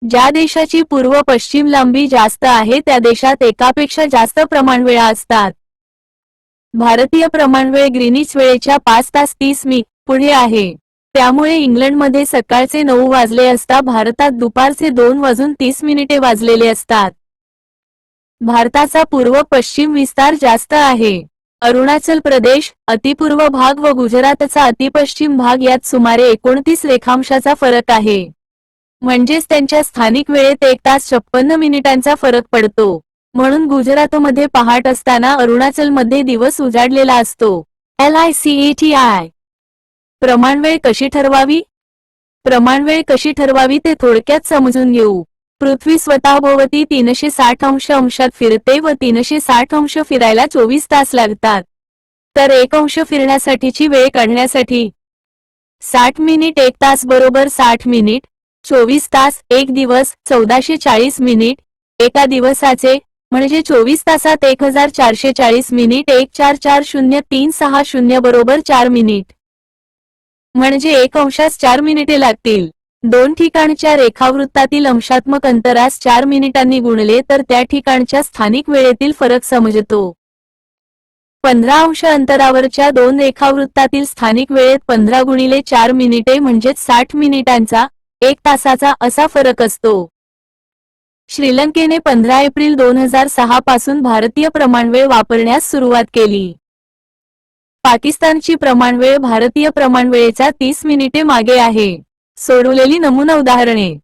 ज्या देशाची पूर्व पश्चिम लांबी जास्त आहे त्या देशात एकापेक्षा जास्त प्रमाणवेळा असतात. भारतीय प्रमाणवेळ ग्रीनिच वेळेच्या 5 तास 30 मिनिट पुढे आहे. त्यामुळे इंग्लंडमध्ये सकाळचे 9 वाजले असता भारतात दुपारचे 2 वाजून 30 मिनिटे वाजलेले असतात. भारताचा पूर्व पश्चिम विस्तार जास्त आहे. अरुणाचल प्रदेश अतिपूर्व भाग व गुजरातचा अतिपश्चिम भाग यात सुमारे 29 रेखांशाचा फरक आहे. म्हणजेच त्यांच्या स्थानिक वेळेत 1 तास 56 मिनिटांचा फरक पडतो. म्हणून गुजरातमध्ये पहाट असताना अरुणाचलमध्ये दिवस उजाडलेला असतो. LICETI प्रमाणवेळ कशी ठरवावी? प्रमाणवेळ कशी ठरवावी ते थोडक्यात समजून घेऊ. पृथ्वी स्वतःभोवती 360 अंशात फिरते व 360 अंश फिरायला 24 तास लागतात. तर 1 अंश फिरण्यासाठीची वेळ काढण्यासाठी 60 मिनिट 1 तास बरोबर 60 मिनिट, 24 तास 1 दिवस 1440 मिनिट, एका दिवसाचे म्हणजे 24 तासात 1440 मिनिट 144036 बरोबर 4 मिनिट. म्हणजे 1 अंशास 4 मिनिटे लागतील. दोन ठिकाणच्या रेखावृत्तातील अंशात्मक अंतरास 4 मिनिटांनी गुणले तर त्या ठिकाणच्या स्थानिक वेळेतील फरक समजतो. 15 अंश अंतरावरच्या दोन रेखावृत्तातील स्थानिक वेळेत 15 गुणिले 4 मिनिटे म्हणजेच 60 मिनिटांचा 1 तासाचा असा फरक असतो. श्रीलंकेने 15 एप्रिल 2006 पासून भारतीय प्रमाणवेळ वापरण्यास सुरुवात केली. पाकिस्तानची प्रमाणवेळ भारतीय प्रमाणवेळेचा 30 मिनिटे मागे आहे. सोडवलेली नमुना उदाहरणे.